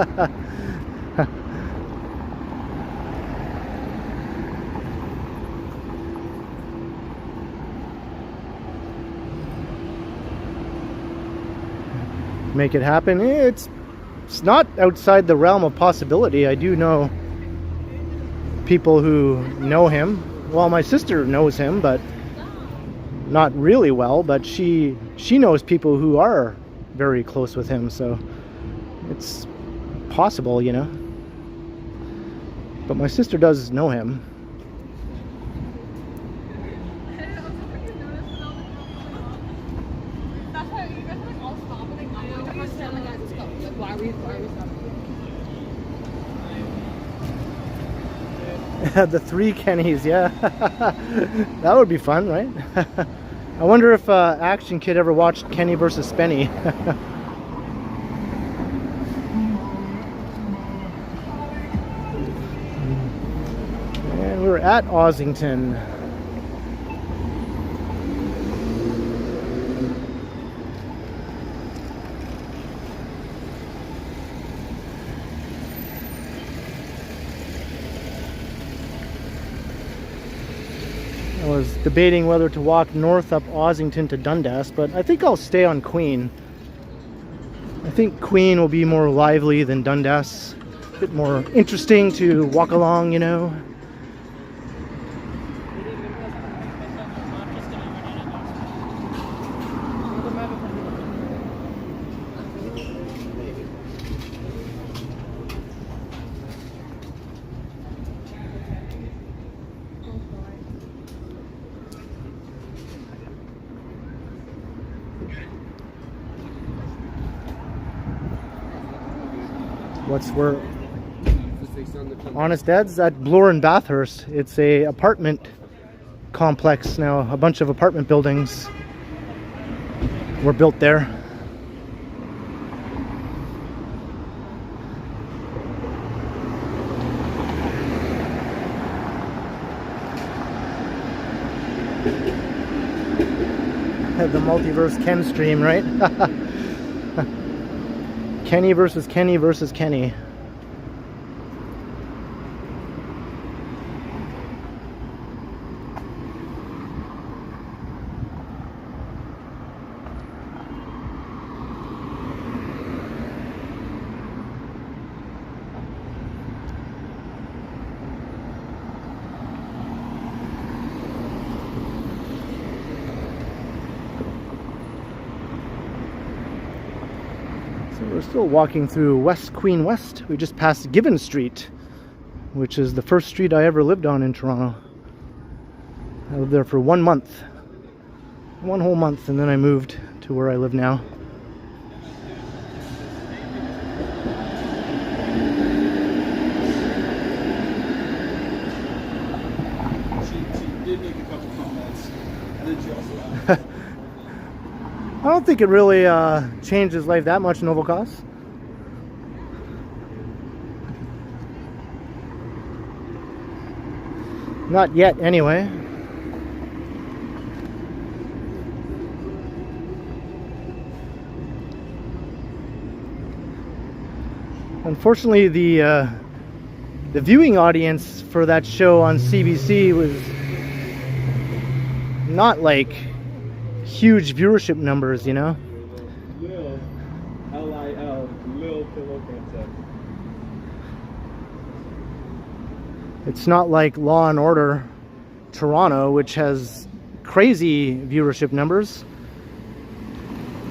Make it happen. It's not outside the realm of possibility. I do know people who know him. Well, my sister knows him, but not really well, but she knows people who are very close with him, so it's possible, you know. But my sister does know him. The 3 Kennys, yeah. That would be fun, right? I wonder if Action Kid ever watched Kenny versus Spenny. And we're at Ossington. I was debating whether to walk north up Ossington to Dundas, but I think I'll stay on Queen. I think Queen will be more lively than Dundas. A bit more interesting to walk along, you know. We're Honest Ed's at Bloor and Bathurst. It's a apartment complex now. A bunch of apartment buildings were built there. Had the multiverse Ken stream, right? Kenny versus Kenny versus Kenny. We're still walking through West Queen West. We just passed Gibbon Street, which is the first street I ever lived on in Toronto. I lived there for 1 month. 1 whole month, and then I moved to where I live now. She did make a couple comments. And then she also I don't think it really changed his life that much, Novokos. Not yet, anyway. Unfortunately, the viewing audience for that show on CBC was not like huge viewership numbers, you know. Lil, L-I-L, Lil Pillow Princess. It's not like Law and Order Toronto, which has crazy viewership numbers,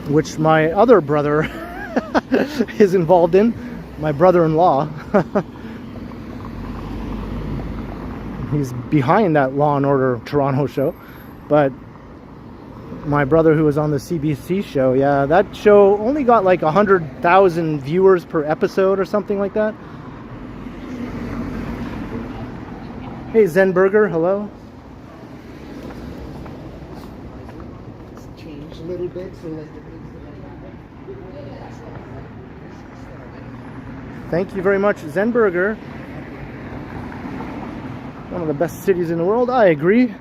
which my other brother is involved in, my brother-in-law. He's behind that Law and Order Toronto show, but my brother who was on the CBC show, yeah, that show only got like 100,000 viewers per episode or something like that. Hey Zenburger, hello. Change a little bit so that Thank you very much, Zenburger. One of the best cities in the world, I agree.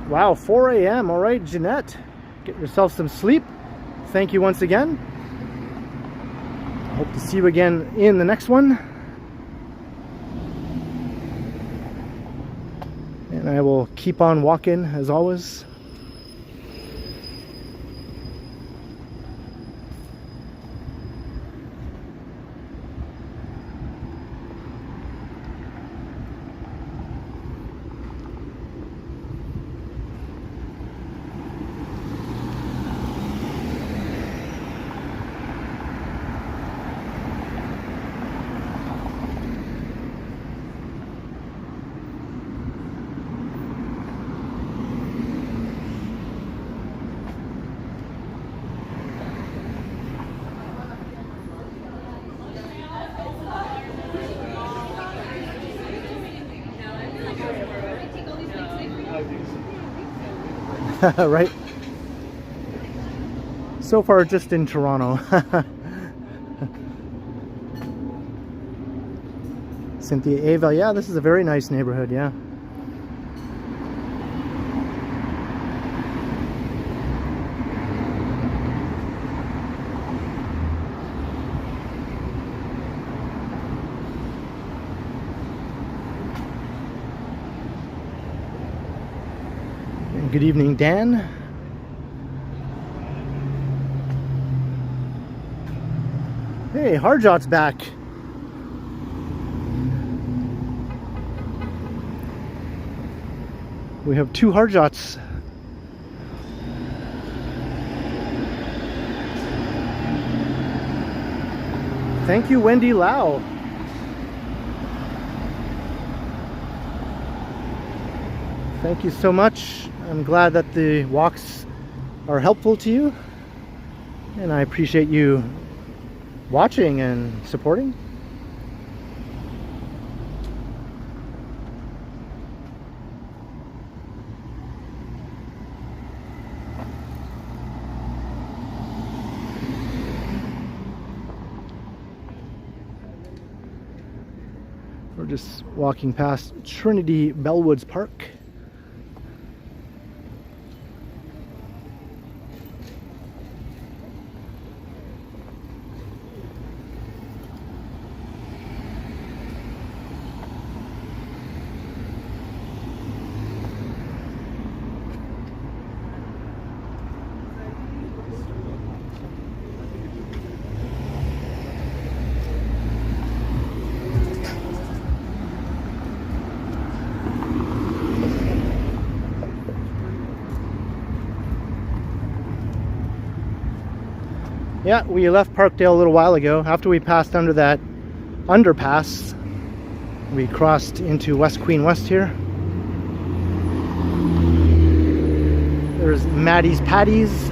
Wow, 4 a.m. All right, Jeanette, get yourself some sleep. Thank you once again. Hope to see you again in the next one. And I will keep on walking as always. Right? So far, just in Toronto. Cynthia Ava, yeah, this is a very nice neighborhood, yeah. And good evening, Dan. Hey, Harjot's back. We have 2 Harjots. Thank you, Wendy Lau. Thank you so much. I'm glad that the walks are helpful to you, and I appreciate you watching and supporting. We're just walking past Trinity Bellwoods Park. Yeah, we left Parkdale a little while ago. After we passed under that underpass, we crossed into West Queen West here. There's Maddie's Patties.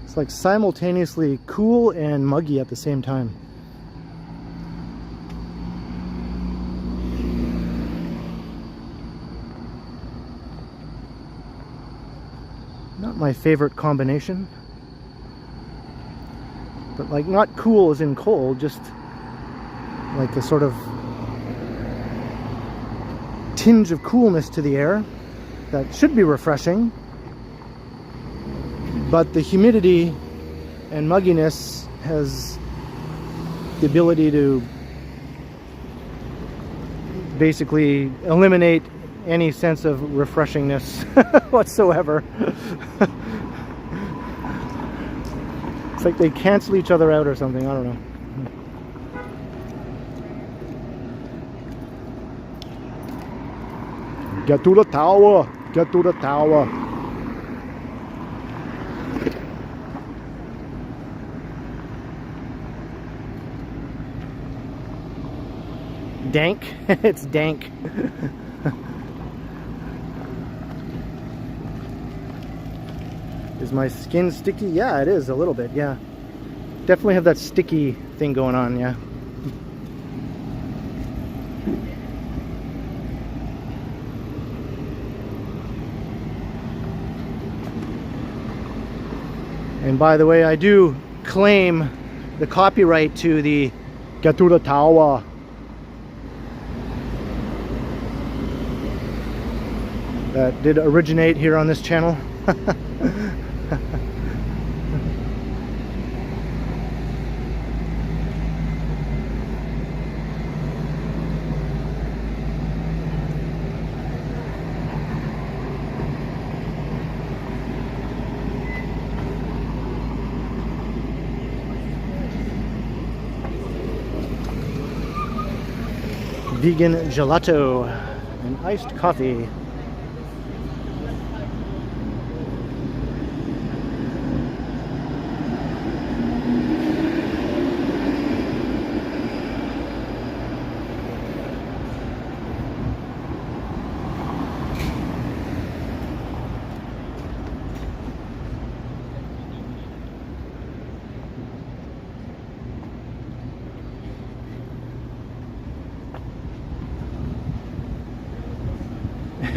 It's like simultaneously cool and muggy at the same time. Not my favorite combination. But like not cool as in cold, just like a sort of tinge of coolness to the air that should be refreshing. But the humidity and mugginess has the ability to basically eliminate any sense of refreshingness whatsoever. It's like they cancel each other out or something, I don't know. Get to the tower! Get to the tower! Dank? It's dank. Is my skin sticky? Yeah, it is a little bit, yeah. Definitely have that sticky thing going on, yeah. And by the way, I do claim the copyright to the Get to the Tower. That did originate here on this channel. vegan gelato and iced coffee.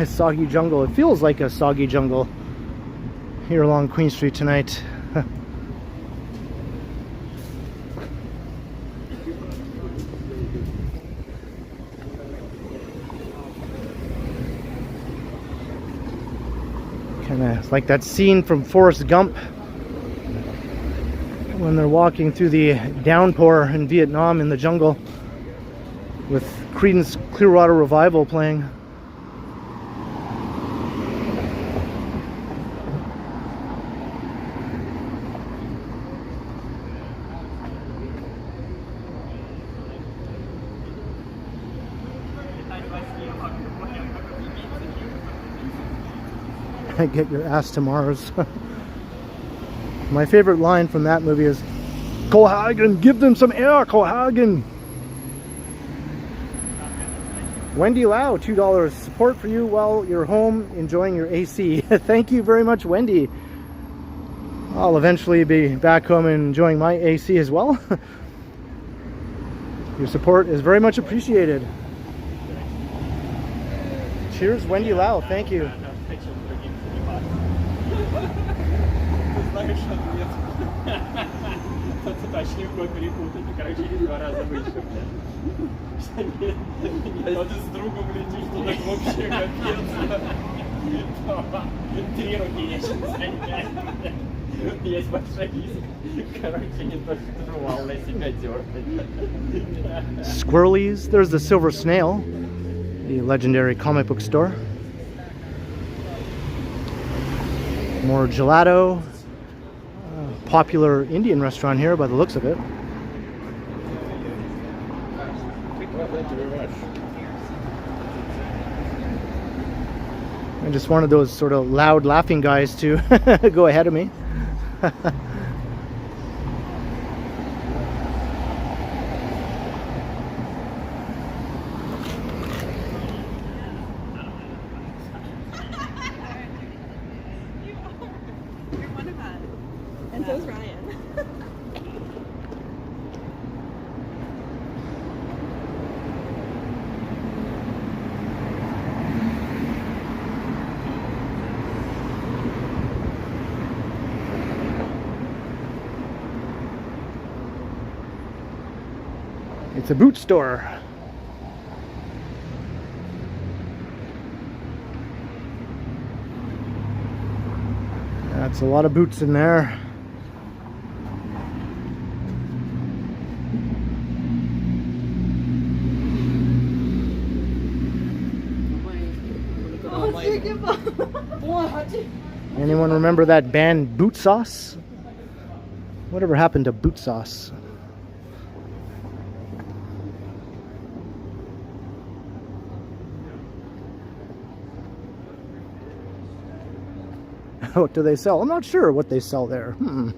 Soggy jungle. It feels like a soggy jungle here along Queen Street tonight. Kind of like that scene from Forrest Gump when they're walking through the downpour in Vietnam in the jungle with Creedence Clearwater Revival playing. Get your ass to Mars. My favorite line from that movie is, "Cohagen, give them some air, Cohagen." Wendy Lau, $2 support for you while you're home enjoying your AC. Thank you very much, Wendy. I'll eventually be back home and enjoying my AC as well. Your support is very much appreciated. Cheers, Wendy Lau. Thank you. Знаешь, ответ. Тот уточнил, кого перепутать, и, короче, через 2 раза выше. Тот с другом летишь туда вообще капец. 3 руки я сейчас занял. Есть большой риск. Короче, не то, что жевал на себя дёргать. Squirrelies. There's the Silver Snail, the legendary comic book store. More gelato. Popular Indian restaurant here by the looks of it. Well, thank you very much. I just wanted those sort of loud laughing guys to go ahead of me. And so's Ryan. It's a boot store. That's a lot of boots in there. Anyone remember that band Boot Sauce? Whatever happened to Boot Sauce? What do they sell? I'm not sure what they sell there. I'm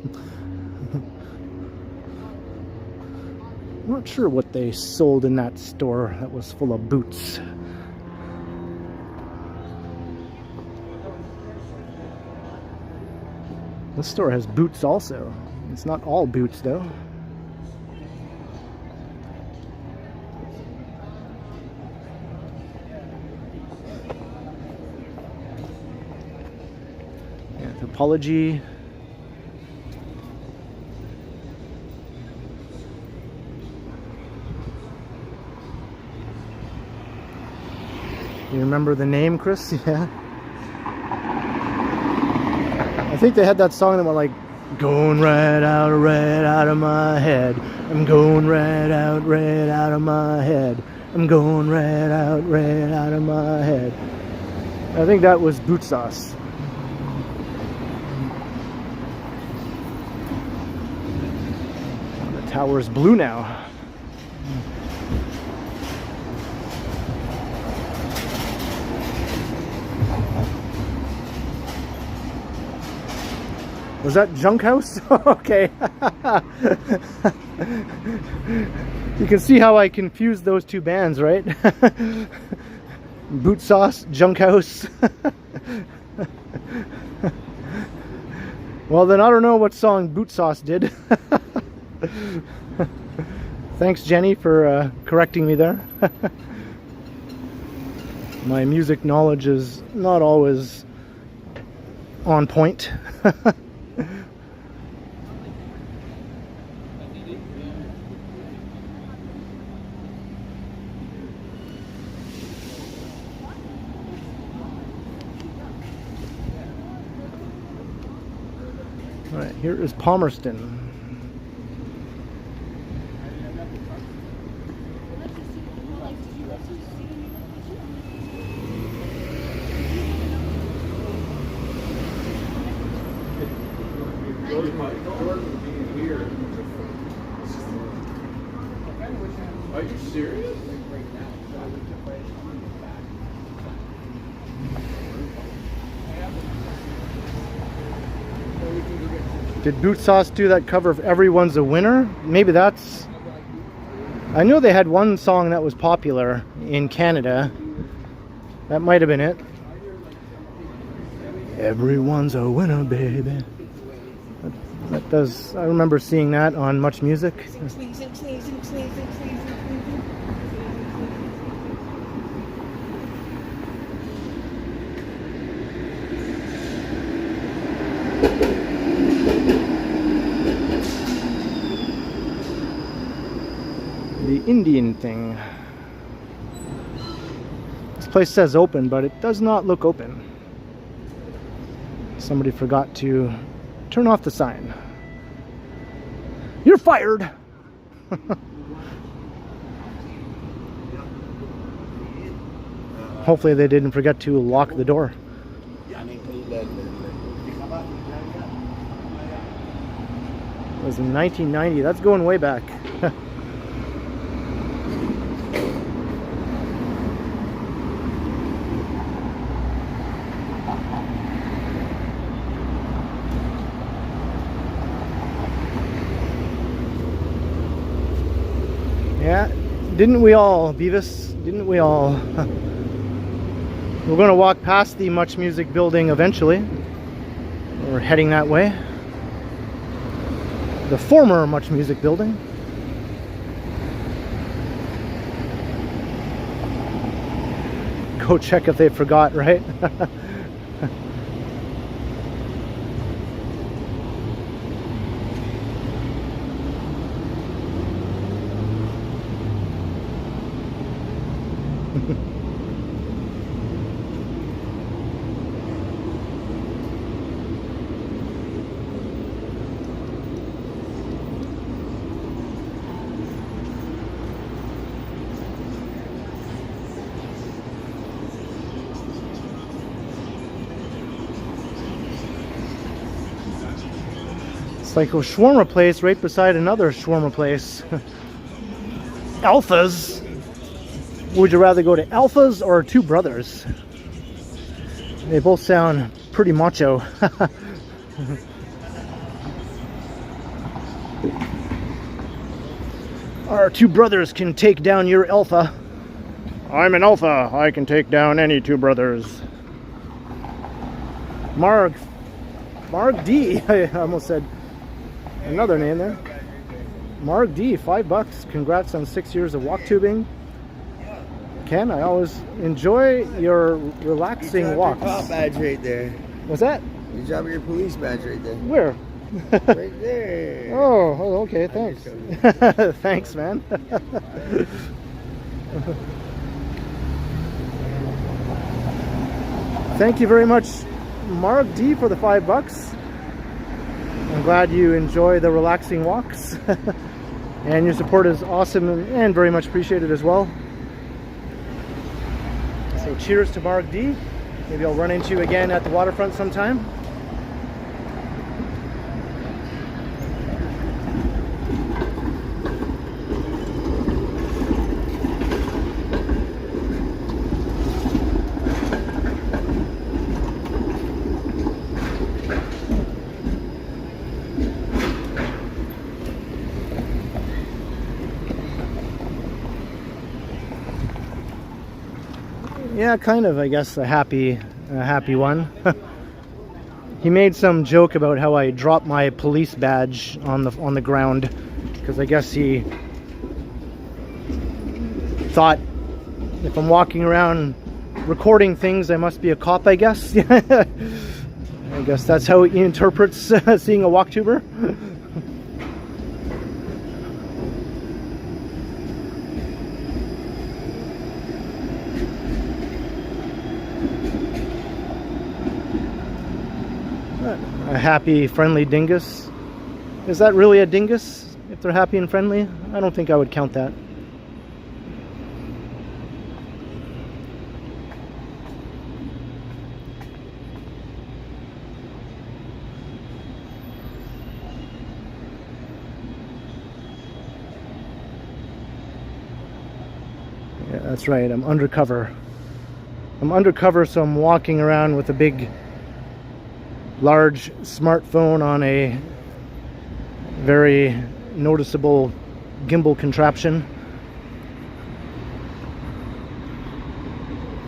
not sure what they sold in that store that was full of boots. This store has boots also. It's not all boots though. Anthropology. You remember the name, Chris? Yeah. I think they had that song that went like, going right out of my head. I'm going right out of my head. I'm going right out of my head. I think that was Boot Sauce. The tower's blue now. Was that Junk House? Okay. You can see how I confused those two bands, right? Boot Sauce, Junk House. Well, then I don't know what song Boot Sauce did. Thanks, Jenny, for correcting me there. My music knowledge is not always on point. All right, here is Palmerston. Are you serious? Did Boot Sauce do that cover of Everyone's a Winner? Maybe that's... I know they had one song that was popular in Canada. That might have been it. Everyone's a winner, baby. That does... I remember seeing that on Much Music. The Indian thing. This place says open, but it does not look open. Somebody forgot to turn off the sign. You're fired! Hopefully they didn't forget to lock the door. It was in 1990. That's going way back. Yeah, didn't we all, Beavis? Didn't we all? We're going to walk past the Much Music building eventually. We're heading that way. The former Much Music building. Go check if they forgot, right? It's like a shawarma place right beside another shawarma place. Alphas. Would you rather go to Alphas or Two Brothers? They both sound pretty macho. Our Two Brothers can take down your Alpha. I'm an Alpha. I can take down any Two Brothers. Mark D. I almost said another name there. Mark D, $5. Congrats on 6 years of Walktubing. Ken, I always enjoy your relaxing walks. Your cop badge right there. What's that? You drop your police badge right there. Where? Right there. Oh, okay, thanks. Thanks, man. Thank you very much, Mark D, for the $5. I'm glad you enjoy the relaxing walks. And your support is awesome and very much appreciated as well. So cheers to Mark D. Maybe I'll run into you again at the waterfront sometime. Yeah, kind of, I guess, a happy one. He made some joke about how I dropped my police badge on the ground, because I guess he thought if I'm walking around recording things, I must be a cop, I guess. I guess that's how he interprets seeing a Walktuber. A happy, friendly dingus. Is that really a dingus if they're happy and friendly? I don't think I would count that. Yeah, that's right. I'm undercover. I'm undercover, so I'm walking around with a big large smartphone on a very noticeable gimbal contraption,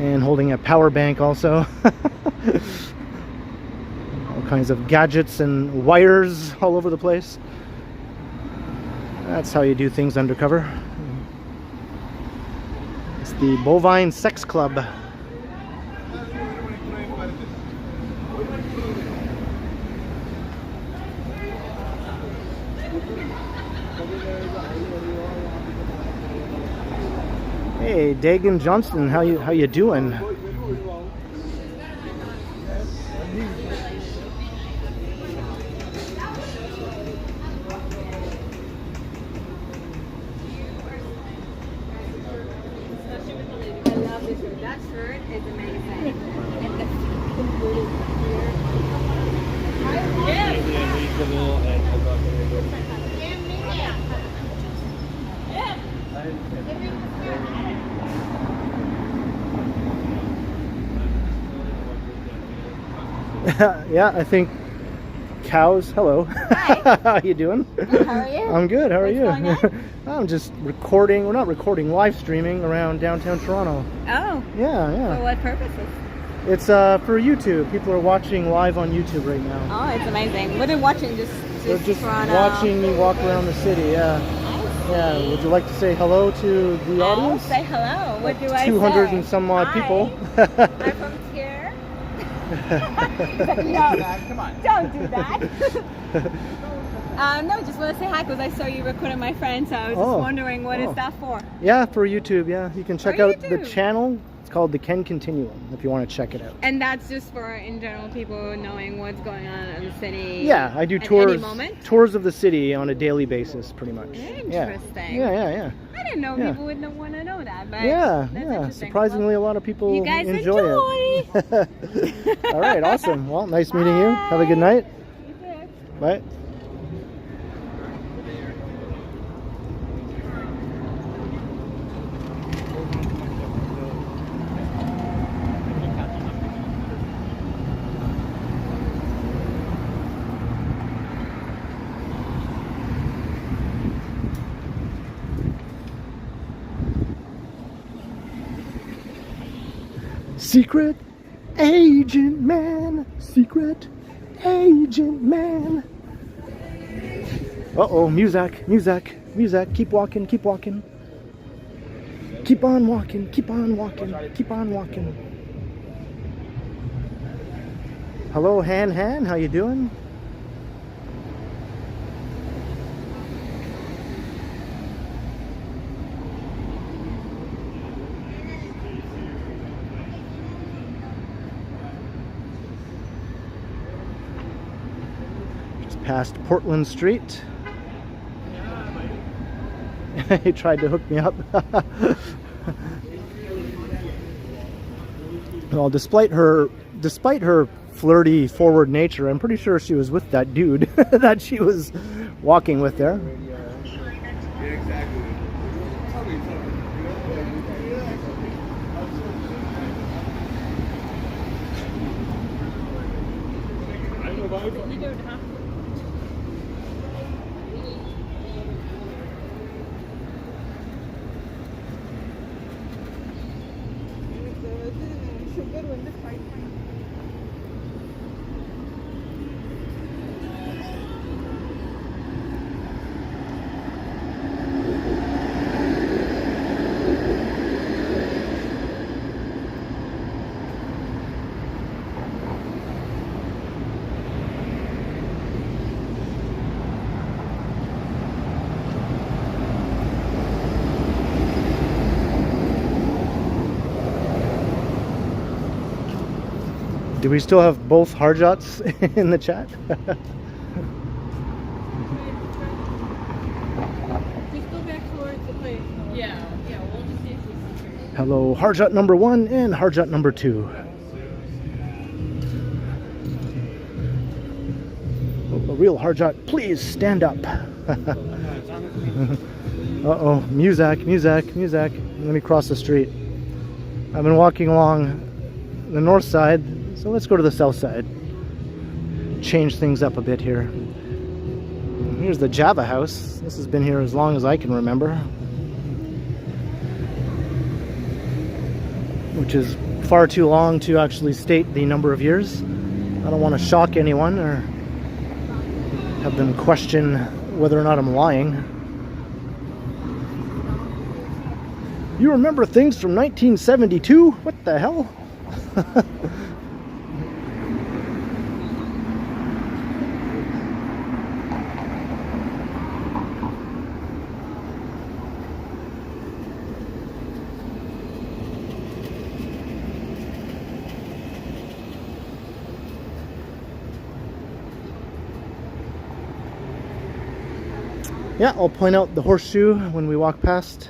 and holding a power bank also. All kinds of gadgets and wires all over the place. That's how you do things undercover. It's the Bovine Sex Club. Hey, Dagan Johnston, how you doing? Yeah, I think cows. Hello. Hi. How you doing? Good, how are you? I'm good. How are What's you? going on? I'm just recording. We're not recording, live streaming around downtown Toronto. Oh. Yeah. For what purposes? It's for YouTube. People are watching live on YouTube right now. Oh, it's amazing. What are they watching? They're just Toronto. watching me walk around the city. Yeah. Yeah. Would you like to say hello to the I'll audience? say hello. What do I say? 200 and some odd Hi. people. I'm from here. No, come on. Don't do that. No, just want to say hi because I saw you recording my friend, so I was just wondering what is that for? Yeah, for YouTube. Yeah, you can check For out the YouTube. channel. It's called the Ken Continuum if you want to check it out. And that's just for in general people knowing what's going on in the city. Yeah, I do at any tours moment? tours of the city on a daily basis, pretty much. Interesting. Yeah. I didn't know Yeah. people would want to know that, but Yeah. that's interesting. Surprisingly, a lot of people You guys enjoy it. All right, awesome. Well, nice meeting you. Have a good night. You too. Bye. Secret agent man, secret agent man. Uh-oh, music. Keep walking. Keep on walking. Keep on walking. Hello, Han. How you doing? Past Portland Street. He tried to hook me up. Well, despite her flirty forward nature, I'm pretty sure she was with that dude that she was walking with there. Do we still have both Harjots in the chat? Just go back towards the place. Yeah, we'll just see if we see. Hello, Harjot number 1 and Harjot number 2. A real Harjot, please stand up. Uh-oh, Muzak. Let me cross the street. I've been walking along the north side, so let's go to the south side. Change things up a bit here. Here's the Java house. This has been here as long as I can remember, which is far too long to actually state the number of years. I don't want to shock anyone or have them question whether or not I'm lying. You remember things from 1972? What the hell? Yeah, I'll point out the horseshoe when we walk past.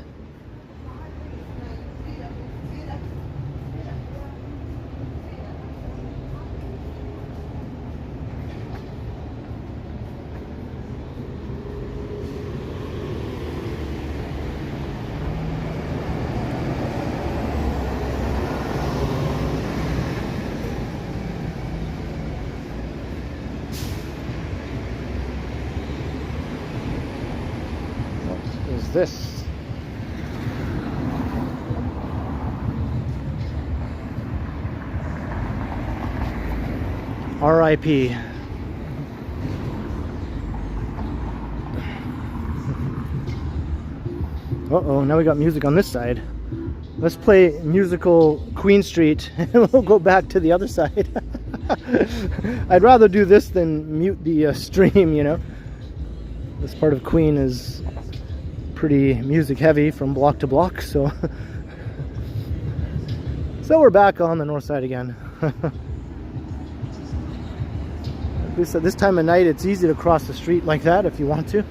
This R.I.P. Uh-oh, now we got music on this side. Let's play musical Queen Street and we'll go back to the other side. I'd rather do this than mute the stream, you know. This part of Queen is pretty music heavy from block to block, so we're back on the north side again. At least at this time of night it's easy to cross the street like that if you want to.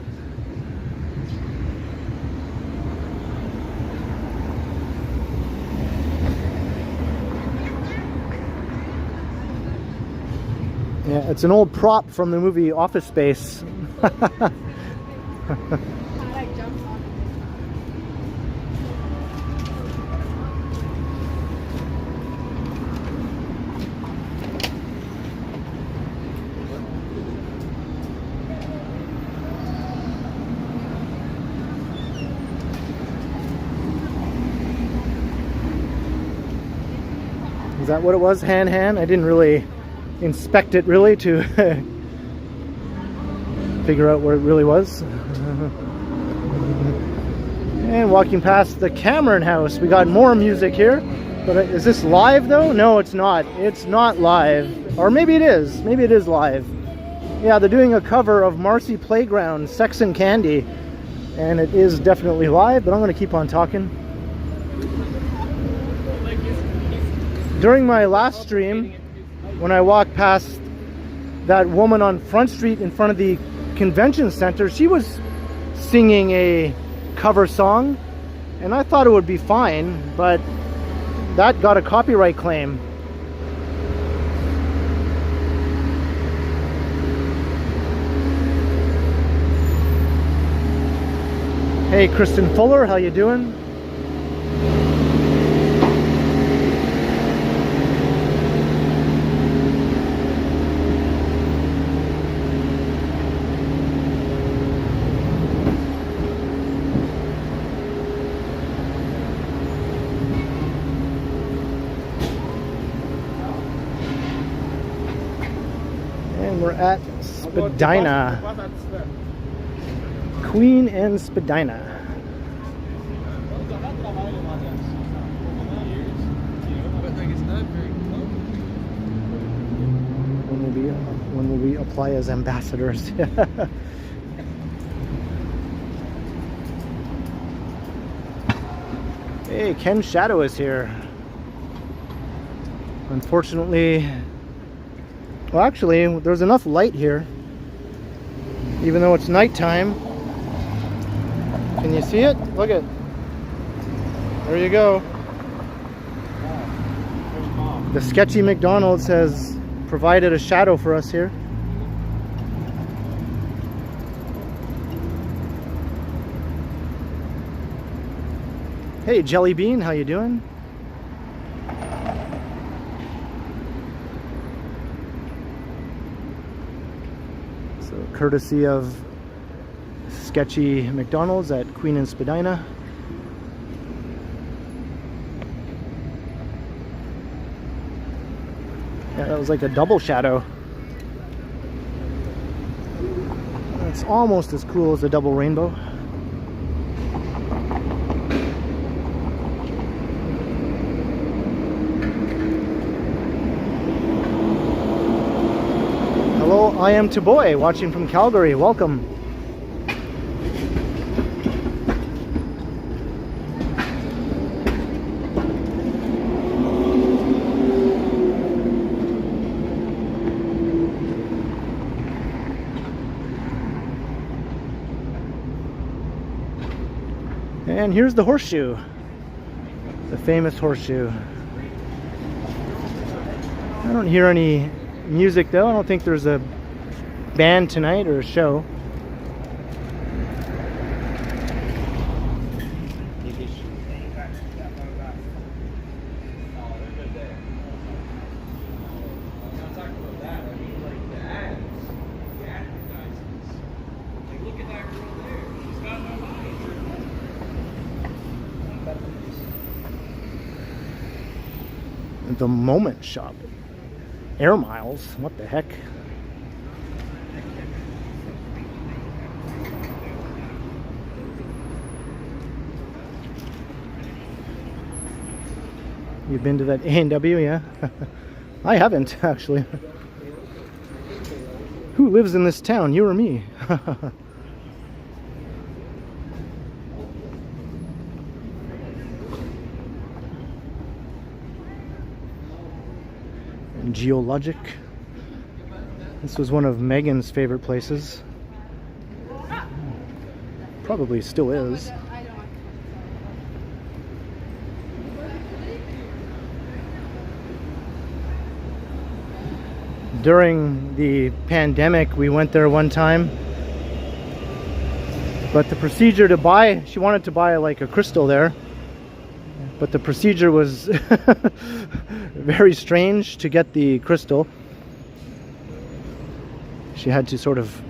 Yeah, it's an old prop from the movie Office Space. Is that what it was, Han? I didn't really inspect it really to figure out where it really was. And walking past the Cameron house, we got more music here. But is this live though? No, it's not. It's not live. Or maybe it is. Maybe it is live. Yeah, they're doing a cover of Marcy Playground, Sex and Candy. And it is definitely live, but I'm going to keep on talking. During my last stream, when I walked past that woman on Front Street in front of the convention center, she was singing a cover song, and I thought it would be fine, but that got a copyright claim. Hey, Kristen Fuller, how you doing? We're at Spadina. Queen and Spadina. When will we apply as ambassadors? Hey, Ken Shadow is here. Unfortunately, Well, actually, there's enough light here, even though it's nighttime. Can you see it? Look at. There you go. The sketchy McDonald's has provided a shadow for us here. Hey, Jelly Bean, how you doing? So, courtesy of sketchy McDonald's at Queen and Spadina. Yeah, that was like a double shadow. It's almost as cool as a double rainbow. Hello, I am Taboy, watching from Calgary. Welcome. And here's the horseshoe, the famous horseshoe. I don't hear any music though. I don't think there's a band tonight or a show. The Moment Shop. Air Miles? What the heck? You've been to that A&W, yeah? I haven't, actually. Who lives in this town, you or me? Geologic. This was one of Megan's favorite places. Probably still is. During the pandemic, we went there one time. But the procedure to buy, she wanted to buy like a crystal there. But the procedure was very strange to get the crystal. She had to sort of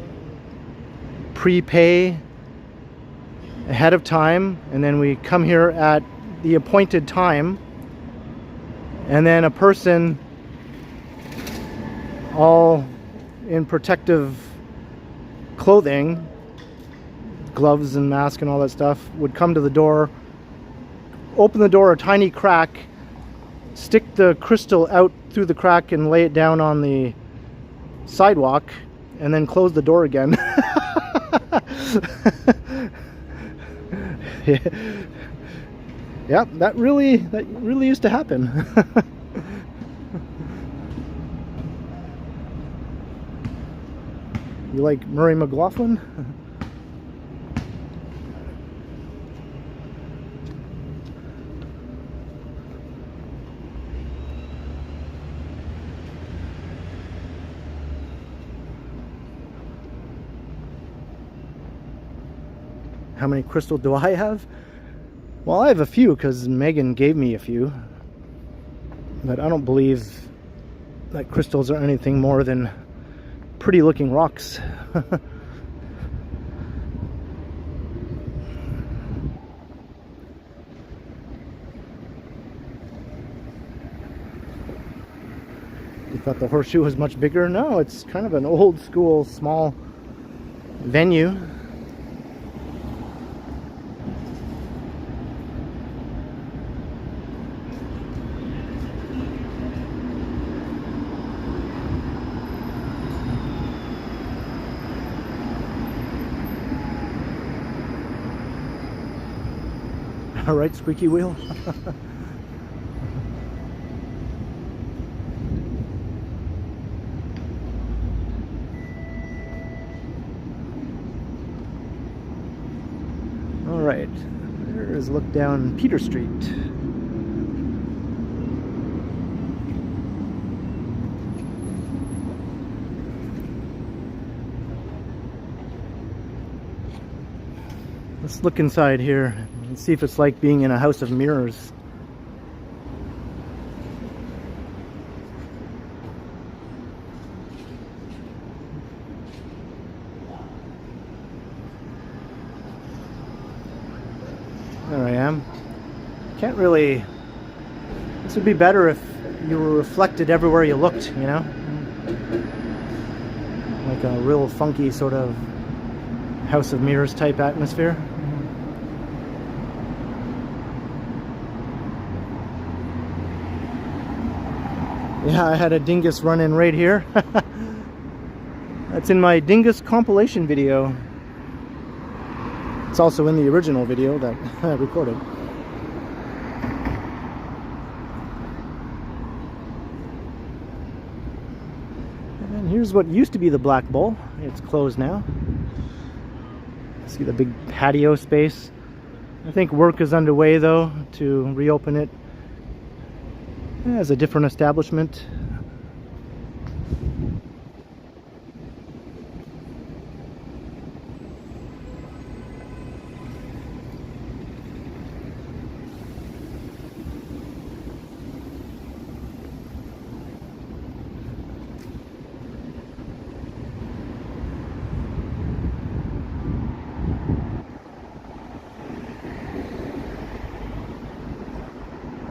prepay ahead of time, and then we come here at the appointed time, and then a person all in protective clothing, gloves and mask and all that stuff, would come to the door, open the door a tiny crack, stick the crystal out through the crack and lay it down on the sidewalk, and then close the door again. Yeah, that really used to happen. You like Murray McLaughlin? How many crystals do I have? Well, I have a few because Megan gave me a few. But I don't believe that crystals are anything more than pretty looking rocks. You thought the horseshoe was much bigger? No, it's kind of an old school small venue. All right, squeaky wheel. Alright, there is a look down Peter Street. Let's look inside here and see if it's like being in a house of mirrors. There I am. Can't really... This would be better if you were reflected everywhere you looked, you know? Like a real funky sort of House of Mirrors type atmosphere. Yeah, I had a dingus run in right here. That's in my dingus compilation video. It's also in the original video that I recorded. And here's what used to be the Black Bull. It's closed now. See the big patio space. I think work is underway though to reopen it as a different establishment.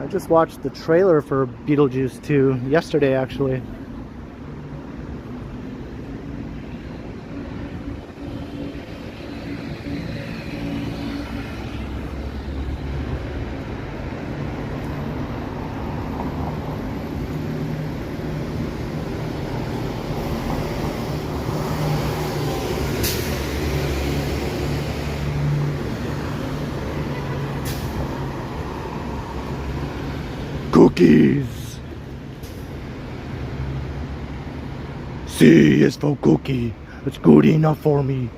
I just watched the trailer for Beetlejuice 2 yesterday, actually. Cookies. C is for cookie. It's good enough for me.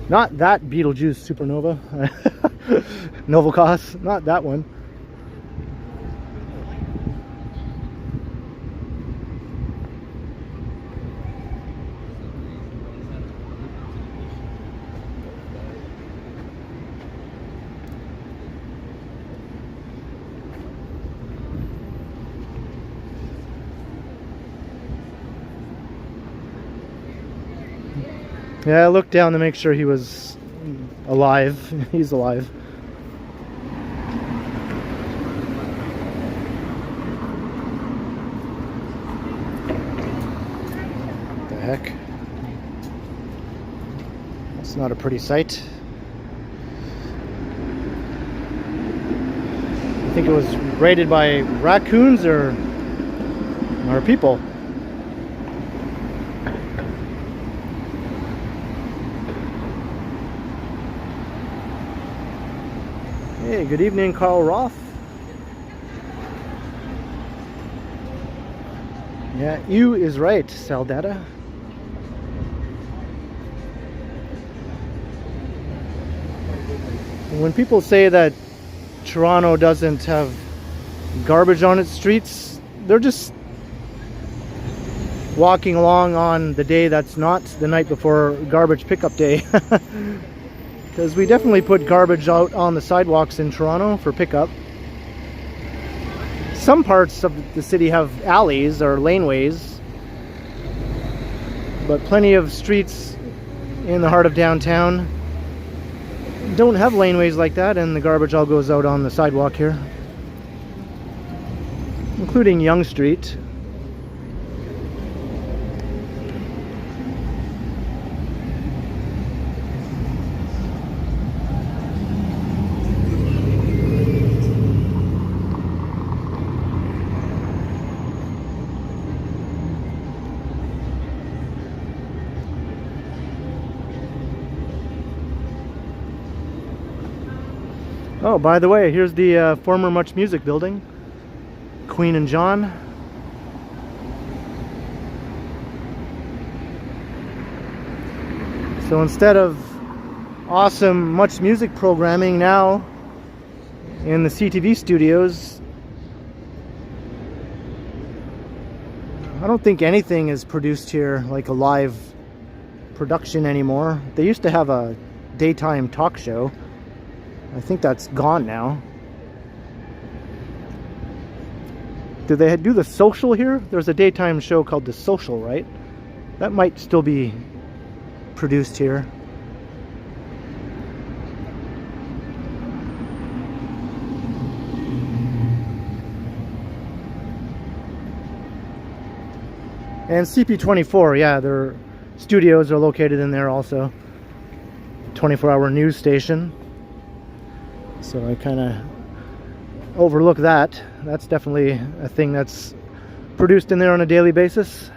Not that Beetlejuice Supernova. Novelcos, not that one. Yeah, I looked down to make sure he was alive. He's alive. What the heck? That's not a pretty sight. I think it was raided by raccoons or people. Hey, good evening, Carl Roth. Yeah, you is right, Saldata. When people say that Toronto doesn't have garbage on its streets, they're just walking along on the day that's not the night before garbage pickup day. Because we definitely put garbage out on the sidewalks in Toronto for pickup. Some parts of the city have alleys or laneways, but plenty of streets in the heart of downtown don't have laneways like that, and the garbage all goes out on the sidewalk here, including Yonge Street. Oh, by the way, here's the former Much Music building. Queen and John. So instead of awesome Much Music programming now in the CTV studios, I don't think anything is produced here like a live production anymore. They used to have a daytime talk show. I think that's gone now. Do they do The Social here? There's a daytime show called The Social, right? That might still be produced here. And CP24, yeah, their studios are located in there also. 24-hour news station. So I kind of overlook that. That's definitely a thing that's produced in there on a daily basis.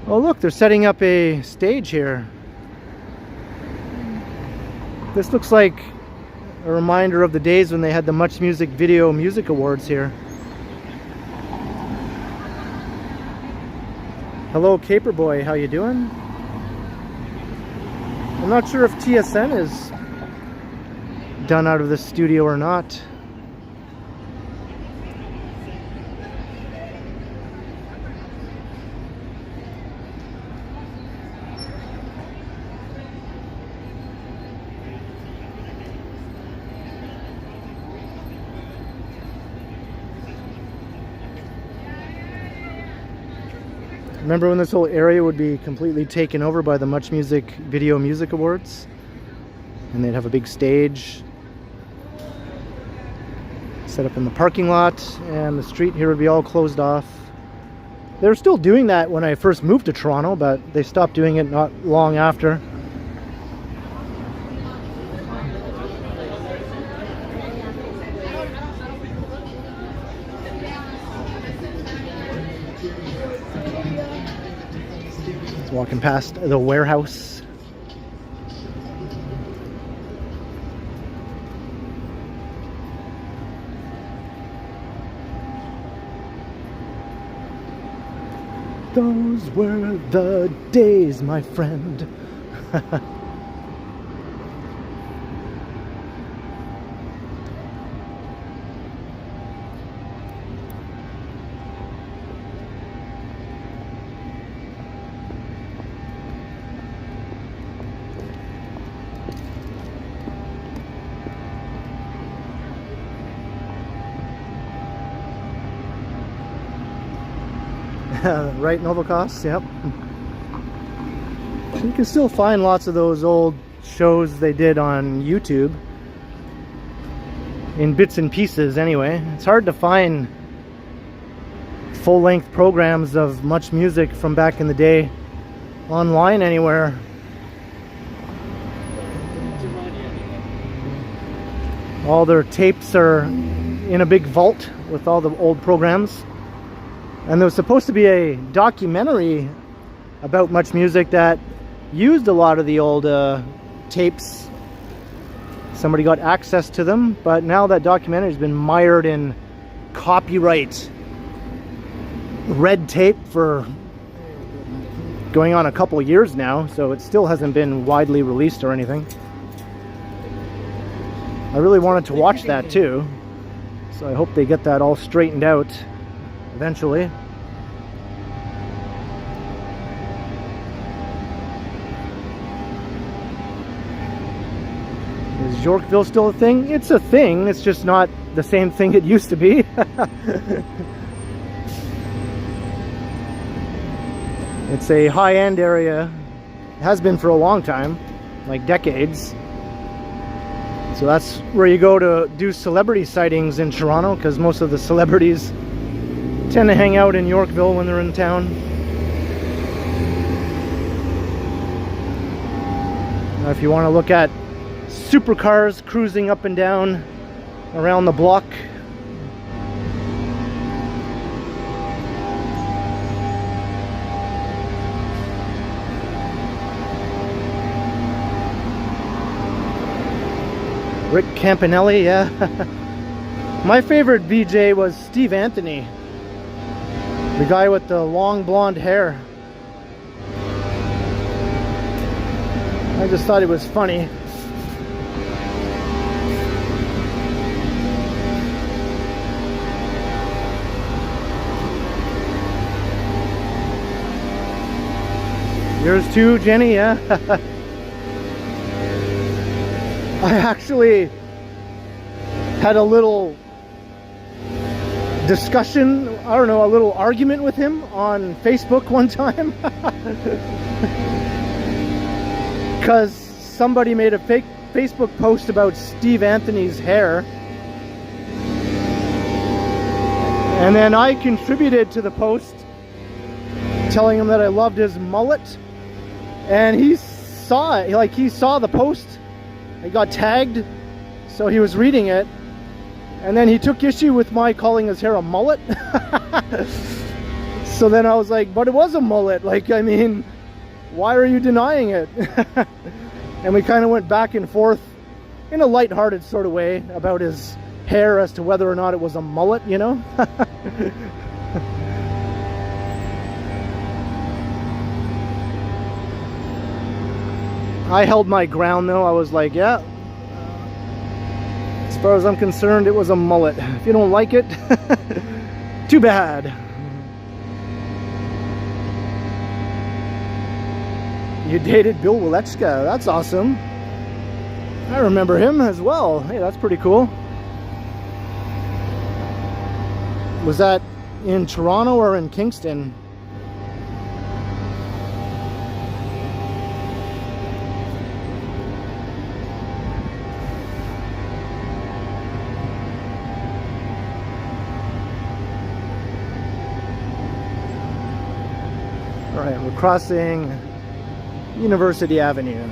Oh look, they're setting up a stage here. This looks like a reminder of the days when they had the Much Music Video Music Awards here. Hello Caper Boy, how you doing? I'm not sure if TSN is done out of the studio or not. Remember when this whole area would be completely taken over by the Much Music Video Music Awards? And they'd have a big stage set up in the parking lot, and the street here would be all closed off. They were still doing that when I first moved to Toronto, but they stopped doing it not long after. Walking past the warehouse. Those were the days, my friend. Right, Novikos, yep. You can still find lots of those old shows they did on YouTube. In bits and pieces, anyway. It's hard to find full-length programs of Much Music from back in the day online anywhere. All their tapes are in a big vault with all the old programs. And there was supposed to be a documentary about Much Music that used a lot of the old tapes. Somebody got access to them, but now that documentary has been mired in copyright red tape for going on a couple years now, so it still hasn't been widely released or anything. I really wanted to watch that too, so I hope they get that all straightened out eventually. Is Yorkville still a thing? It's a thing, it's just not the same thing it used to be. It's a high-end area. It has been for a long time, like decades. So that's where you go to do celebrity sightings in Toronto, because most of the celebrities tend to hang out in Yorkville when they're in town. Now, if you want to look at supercars cruising up and down around the block, Rick Campanelli, yeah. My favorite VJ was Steve Anthony, the guy with the long blonde hair. I just thought it was funny. Yours too, Jenny, yeah? I actually had a little discussion, I don't know, a little argument with him on Facebook one time. Because somebody made a fake Facebook post about Steve Anthony's hair. And then I contributed to the post telling him that I loved his mullet. And he saw it, like he saw the post. He got tagged, so he was reading it. And then he took issue with my calling his hair a mullet. So then I was like, but it was a mullet. Like, I mean, why are you denying it? And we kind of went back and forth in a lighthearted sort of way about his hair as to whether or not it was a mullet, you know? I held my ground though. I was like, yeah, as far as I'm concerned, it was a mullet. If you don't like it, too bad. You dated Bill Waleczka. That's awesome. I remember him as well. Hey, that's pretty cool. Was that in Toronto or in Kingston? All right, we're crossing University Avenue.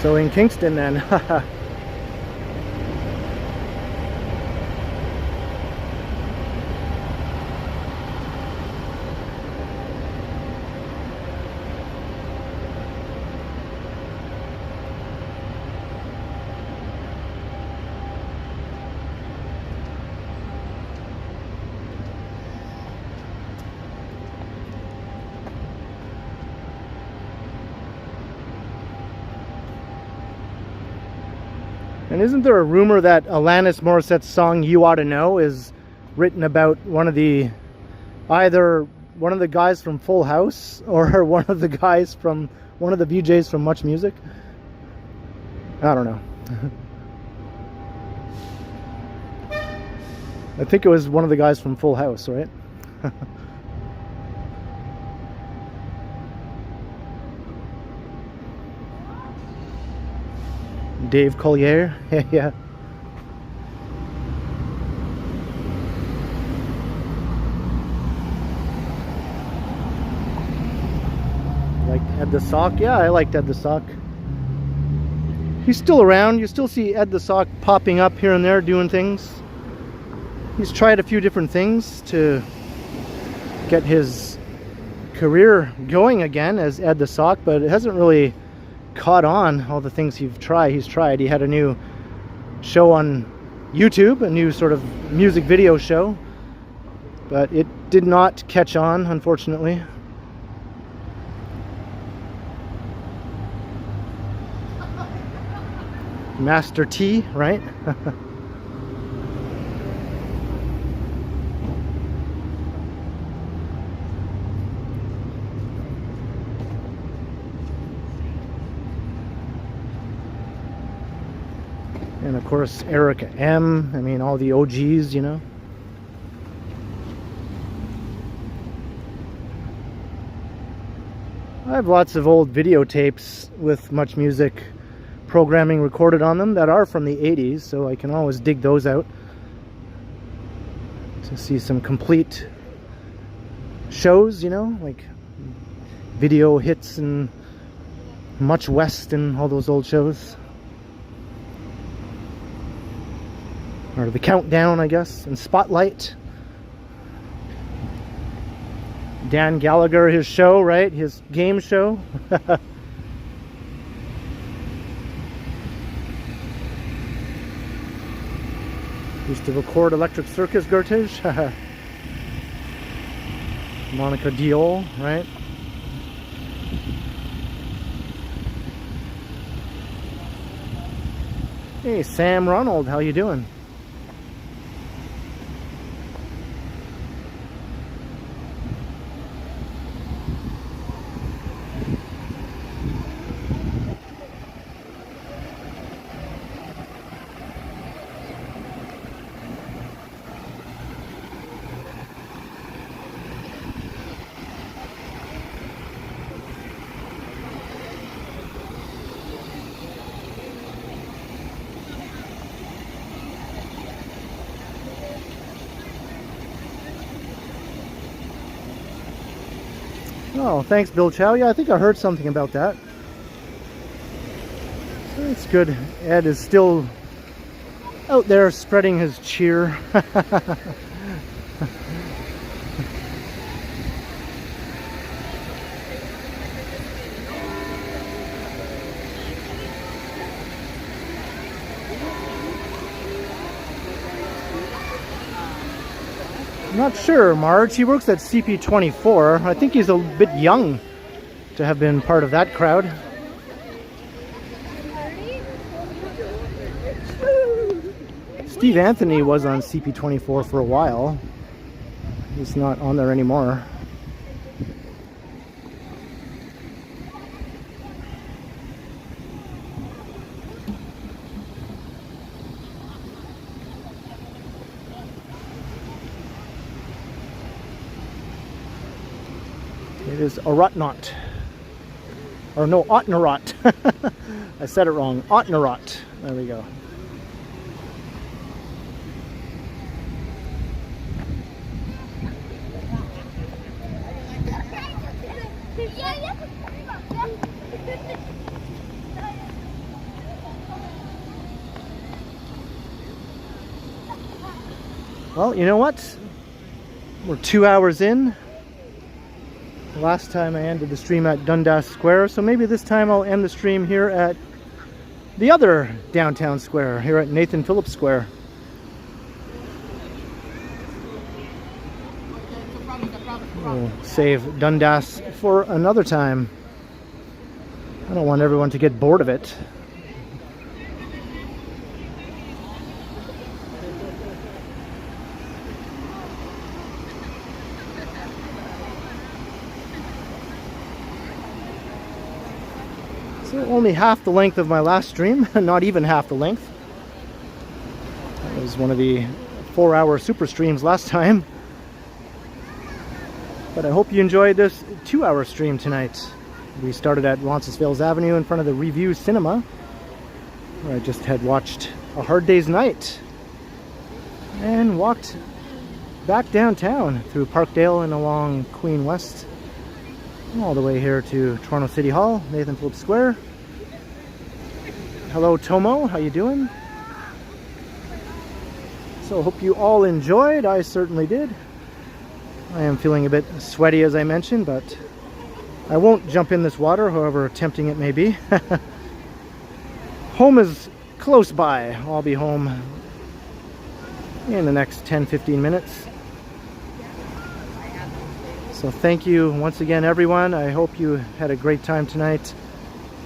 So in Kingston then. And isn't there a rumor that Alanis Morissette's song "You Ought to Know" is written about either one of the guys from Full House or one of the VJs from Much Music? I don't know. I think it was one of the guys from Full House, right? Dave Collier, yeah. Like Ed the Sock? Yeah, I liked Ed the Sock. He's still around. You still see Ed the Sock popping up here and there doing things. He's tried a few different things to get his career going again as Ed the Sock, but it hasn't really caught on, all the things he's tried. He had a new show on YouTube, a new sort of music video show, but it did not catch on, unfortunately. Master T, right? And of course, Eric M. I mean, all the OGs, you know. I have lots of old videotapes with Much Music programming recorded on them that are from the 80s, so I can always dig those out. to see some complete shows, you know, like Video Hits and Much West and all those old shows. Or the Countdown, I guess, and Spotlight. Dan Gallagher, his show, right? His game show. Used to record Electric Circus Gertage. Monica Diol, right? Hey, Sam Ronald, how you doing? Oh, thanks, Bill Chow. Yeah, I think I heard something about that. It's good. Ed is still out there spreading his cheer. I'm not sure, Marge. He works at CP24. I think he's a bit young to have been part of that crowd. Steve Anthony was on CP24 for a while. He's not on there anymore. It is Orotnaut. Or no, Otnerot. I said it wrong. Otnerot. There we go. Well, you know what? We're 2 hours in. Last time I ended the stream at Dundas Square, so maybe this time I'll end the stream here at the other downtown square, here at Nathan Phillips Square. We'll save Dundas for another time. I don't want everyone to get bored of it. So only half the length of my last stream, not even half the length. That was one of the 4-hour super streams last time. But I hope you enjoyed this 2-hour stream tonight. We started at Roncesvalles Avenue in front of the Review Cinema, where I just had watched A Hard Day's Night, and walked back downtown through Parkdale and along Queen West, all the way here to Toronto City Hall, Nathan Phillips Square. Hello Tomo, how you doing? So hope you all enjoyed. I certainly did. I am feeling a bit sweaty, as I mentioned, but I won't jump in this water, however tempting it may be. Home is close by. I'll be home in the next 10-15 minutes. So thank you once again, everyone. I hope you had a great time tonight.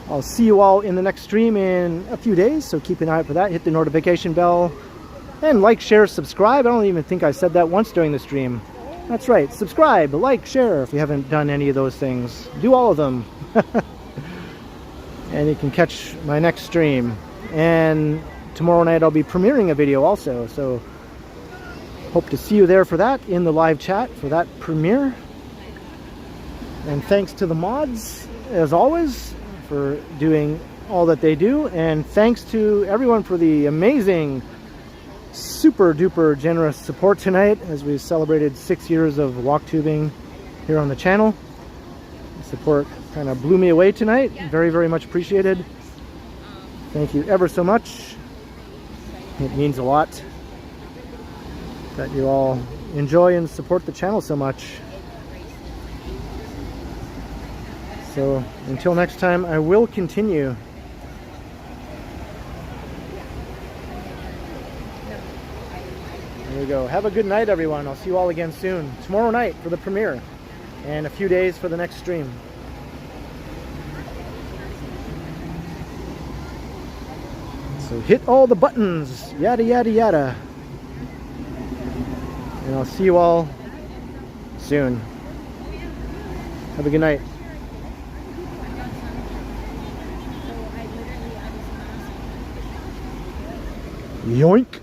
I'll see you all in the next stream in a few days, so keep an eye out for that. Hit the notification bell and like, share, subscribe. I don't even think I said that once during the stream. That's right, subscribe, like, share if you haven't done any of those things. Do all of them. And you can catch my next stream. And tomorrow night I'll be premiering a video also, so hope to see you there for that, in the live chat for that premiere. And thanks to the mods, as always, for doing all that they do. And thanks to everyone for the amazing super duper generous support tonight as we celebrated 6 years of Walktubing here on the channel. The support kind of blew me away tonight. Very, very much appreciated. Thank you ever so much. It means a lot that you all enjoy and support the channel so much. So until next time, I will continue. There we go. Have a good night, everyone. I'll see you all again soon. Tomorrow night for the premiere, and a few days for the next stream. So hit all the buttons, yada yada yada. And I'll see you all soon. Have a good night. Yoink!